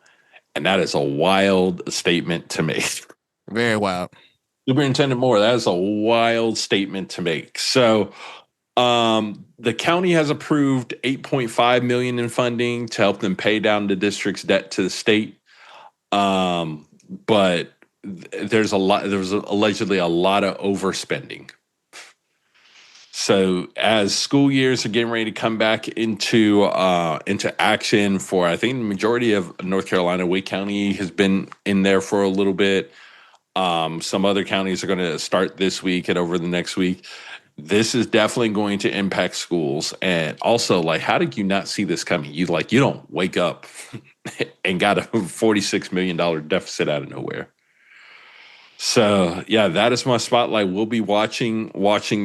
Speaker 2: And that is a wild statement to make.
Speaker 1: Very wild.
Speaker 2: Superintendent Moore, that is a wild statement to make. So the county has approved $8.5 million in funding to help them pay down the district's debt to the state. But there was allegedly a lot of overspending. So as school years are getting ready to come back into action for, I think the majority of North Carolina, Wake County has been in there for a little bit. Some other counties are going to start this week and over the next week. This is definitely going to impact schools. And also, how did you not see this coming? You don't wake up and got a $46 million deficit out of nowhere. So, yeah, that is my spotlight. We'll be watching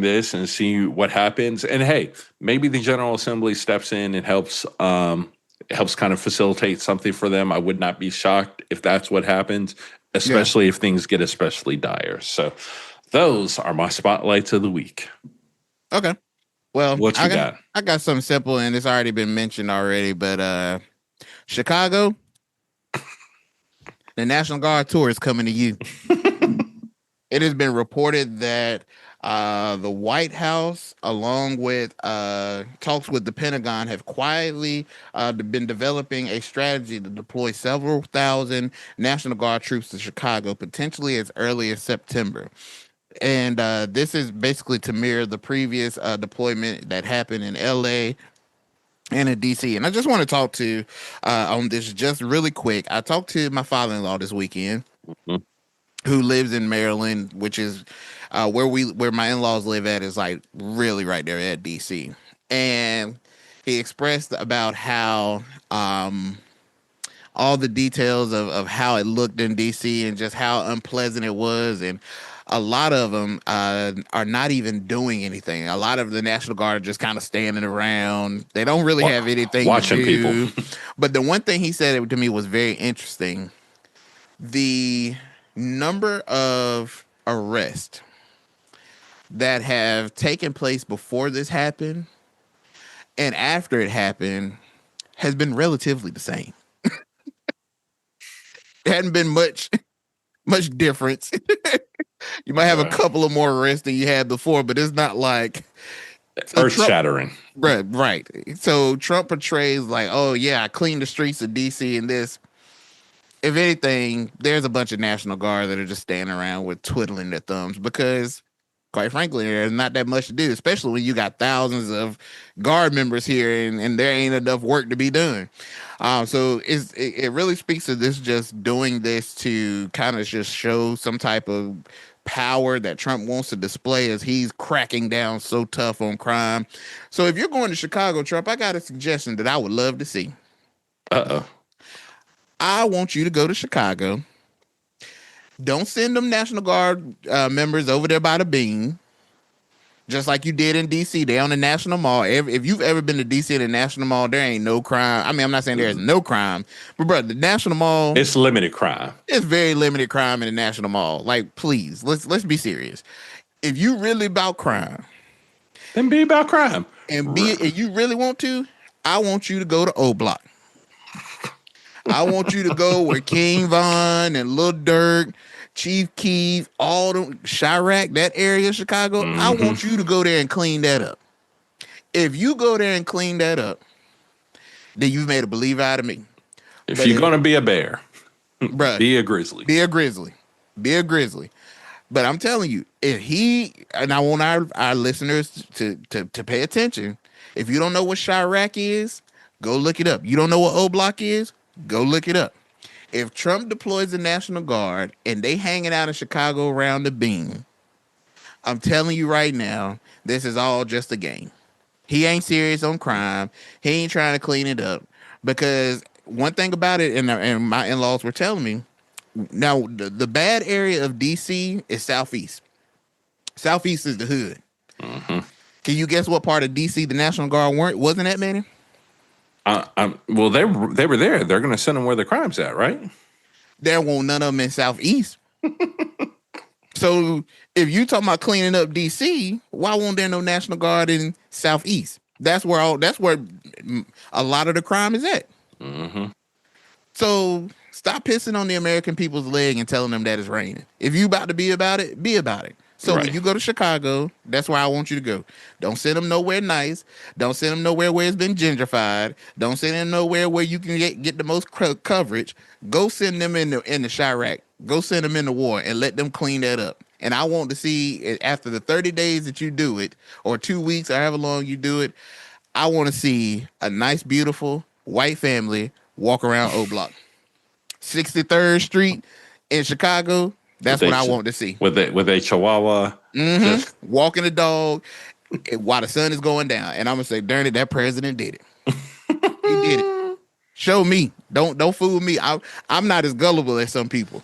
Speaker 2: this and see what happens. And hey, maybe the General Assembly steps in and helps kind of facilitate something for them. I would not be shocked if that's what happens, especially if things get especially dire. So those are my spotlights of the week.
Speaker 1: Okay. Well,
Speaker 2: what you got?
Speaker 1: I got something simple, and it's already been mentioned already, but Chicago, the National Guard tour is coming to you. It has been reported that the White House, along with talks with the Pentagon, have quietly been developing a strategy to deploy several thousand National Guard troops to Chicago, potentially as early as September. And this is basically to mirror the previous deployment that happened in LA and in DC. And I just want to talk to on this just really quick. I talked to my father-in-law this weekend,
Speaker 2: Mhm.
Speaker 1: who lives in Maryland, which is where my in-laws live at, is like really right there at DC. And he expressed about how all the details of how it looked in DC and just how unpleasant it was. And a lot of them are not even doing anything. A lot of the National Guard are just kind of standing around. They don't really have anything to
Speaker 2: Watching people.
Speaker 1: do. But the one thing he said to me was very interesting. The number of arrests that have taken place before this happened and after it happened has been relatively the same. It hadn't been much difference. You might have a couple of more arrests than you had before, but it's not like
Speaker 2: Earth shattering.
Speaker 1: right. So Trump portrays like, oh yeah, I cleaned the streets of DC and this. If anything, there's a bunch of National Guard that are just standing around with twiddling their thumbs because, quite frankly, there's not that much to do, especially when you got thousands of Guard members here and there ain't enough work to be done. So it really speaks to this, just doing this to kind of just show some type of power that Trump wants to display as he's cracking down so tough on crime. So if you're going to Chicago, Trump, I got a suggestion that I would love to see.
Speaker 2: Uh-oh.
Speaker 1: I want you to go to Chicago. Don't send them National Guard members over there by the bean, just like you did in D.C. They on the National Mall. If you've ever been to D.C. and the National Mall, there ain't no crime. I mean, I'm not saying there's no crime, but bro, the National Mall,
Speaker 2: It's limited crime.
Speaker 1: it's very limited crime in the National Mall. Like, please, let's be serious. If you really about crime
Speaker 2: Then be about crime.
Speaker 1: if you really want to, I want you to go to O Block. I want you to go where King Von and Lil Durk, Chief Keef, all the Chirac, that area of Chicago. I want you to go there and clean that up. If you go there and clean that up, then you've made a believer out of me.
Speaker 2: If
Speaker 1: But
Speaker 2: you're going to be a bear,
Speaker 1: bruh,
Speaker 2: be a grizzly.
Speaker 1: be a grizzly. Be a grizzly. But I'm telling you, if he, and I want our listeners to pay attention. If you don't know what Chirac is, go look it up. You don't know what O Block is? Go look it up. If Trump deploys the National Guard and they hanging out in Chicago around the bean, I'm telling you right now, this is all just a game. He ain't serious on crime. He ain't trying to clean it up. Because one thing about it, and my in-laws were telling me, now the bad area of DC is Southeast. Southeast is the hood. Can you guess what part of DC the National Guard wasn't that many?
Speaker 2: Well, they were there. They're going to send them where the crime's at, right?
Speaker 1: There won't none of them in Southeast. So if you talking about cleaning up DC, why won't there no National Guard in Southeast? That's where a lot of the crime is at. So stop pissing on the American people's leg and telling them that it's raining. If you about to be about it, be about it. So
Speaker 2: Right.
Speaker 1: when you go to Chicago, that's where I want you to go. Don't send them nowhere nice. Don't send them nowhere where it's been gentrified. Don't send them nowhere where you can get the most coverage. Go send them in the Chirac. Go send them in the war and let them clean that up. And I want to see, after the 30 days that you do it, or 2 weeks, or however long you do it, I want to see a nice, beautiful white family walk around O Block. 63rd Street in Chicago. That's what I want to see.
Speaker 2: With a chihuahua. Just,
Speaker 1: Walking the dog while the sun is going down. And I'm going to say, darn it, that president did it. He did it. Show me. Don't fool me. I'm not as gullible as some people.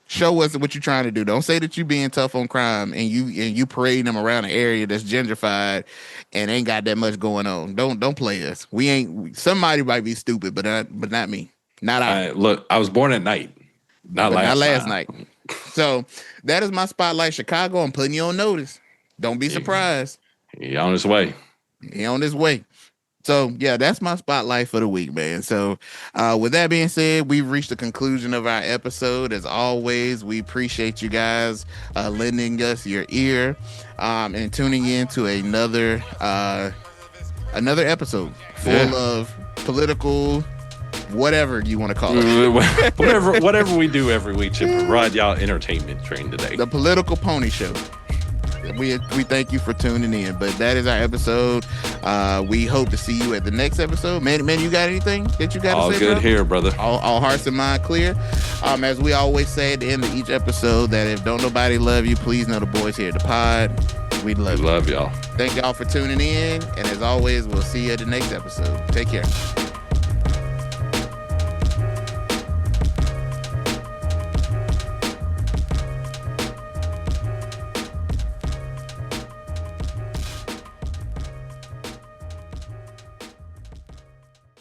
Speaker 1: Show us what you're trying to do. Don't say that you being tough on crime and you parading them around an area that's gentrified and ain't got that much going on. Don't play us. We ain't. Somebody might be stupid, but not me. Not I.
Speaker 2: look, I was born at night, not last
Speaker 1: night. So that is my spotlight. Chicago, I'm putting you on notice. Don't be surprised.
Speaker 2: He on his way.
Speaker 1: He on his way. So yeah, that's my spotlight for the week, man. So with that being said, we've reached the conclusion of our episode. As always, we appreciate you guys lending us your ear and tuning in to another episode full of political, whatever you want to call it.
Speaker 2: whatever we do every week to ride y'all entertainment train today.
Speaker 1: The political pony show. We thank you for tuning in, but that is our episode. We hope to see you at the next episode. Man, you got anything that you got to say?
Speaker 2: All good, bro? Here, brother.
Speaker 1: All hearts and mind clear. As we always say at the end of each episode, that if don't nobody love you, please know the boys here at the pod. We love
Speaker 2: y'all.
Speaker 1: Thank y'all for tuning in, and as always, we'll see you at the next episode. Take care.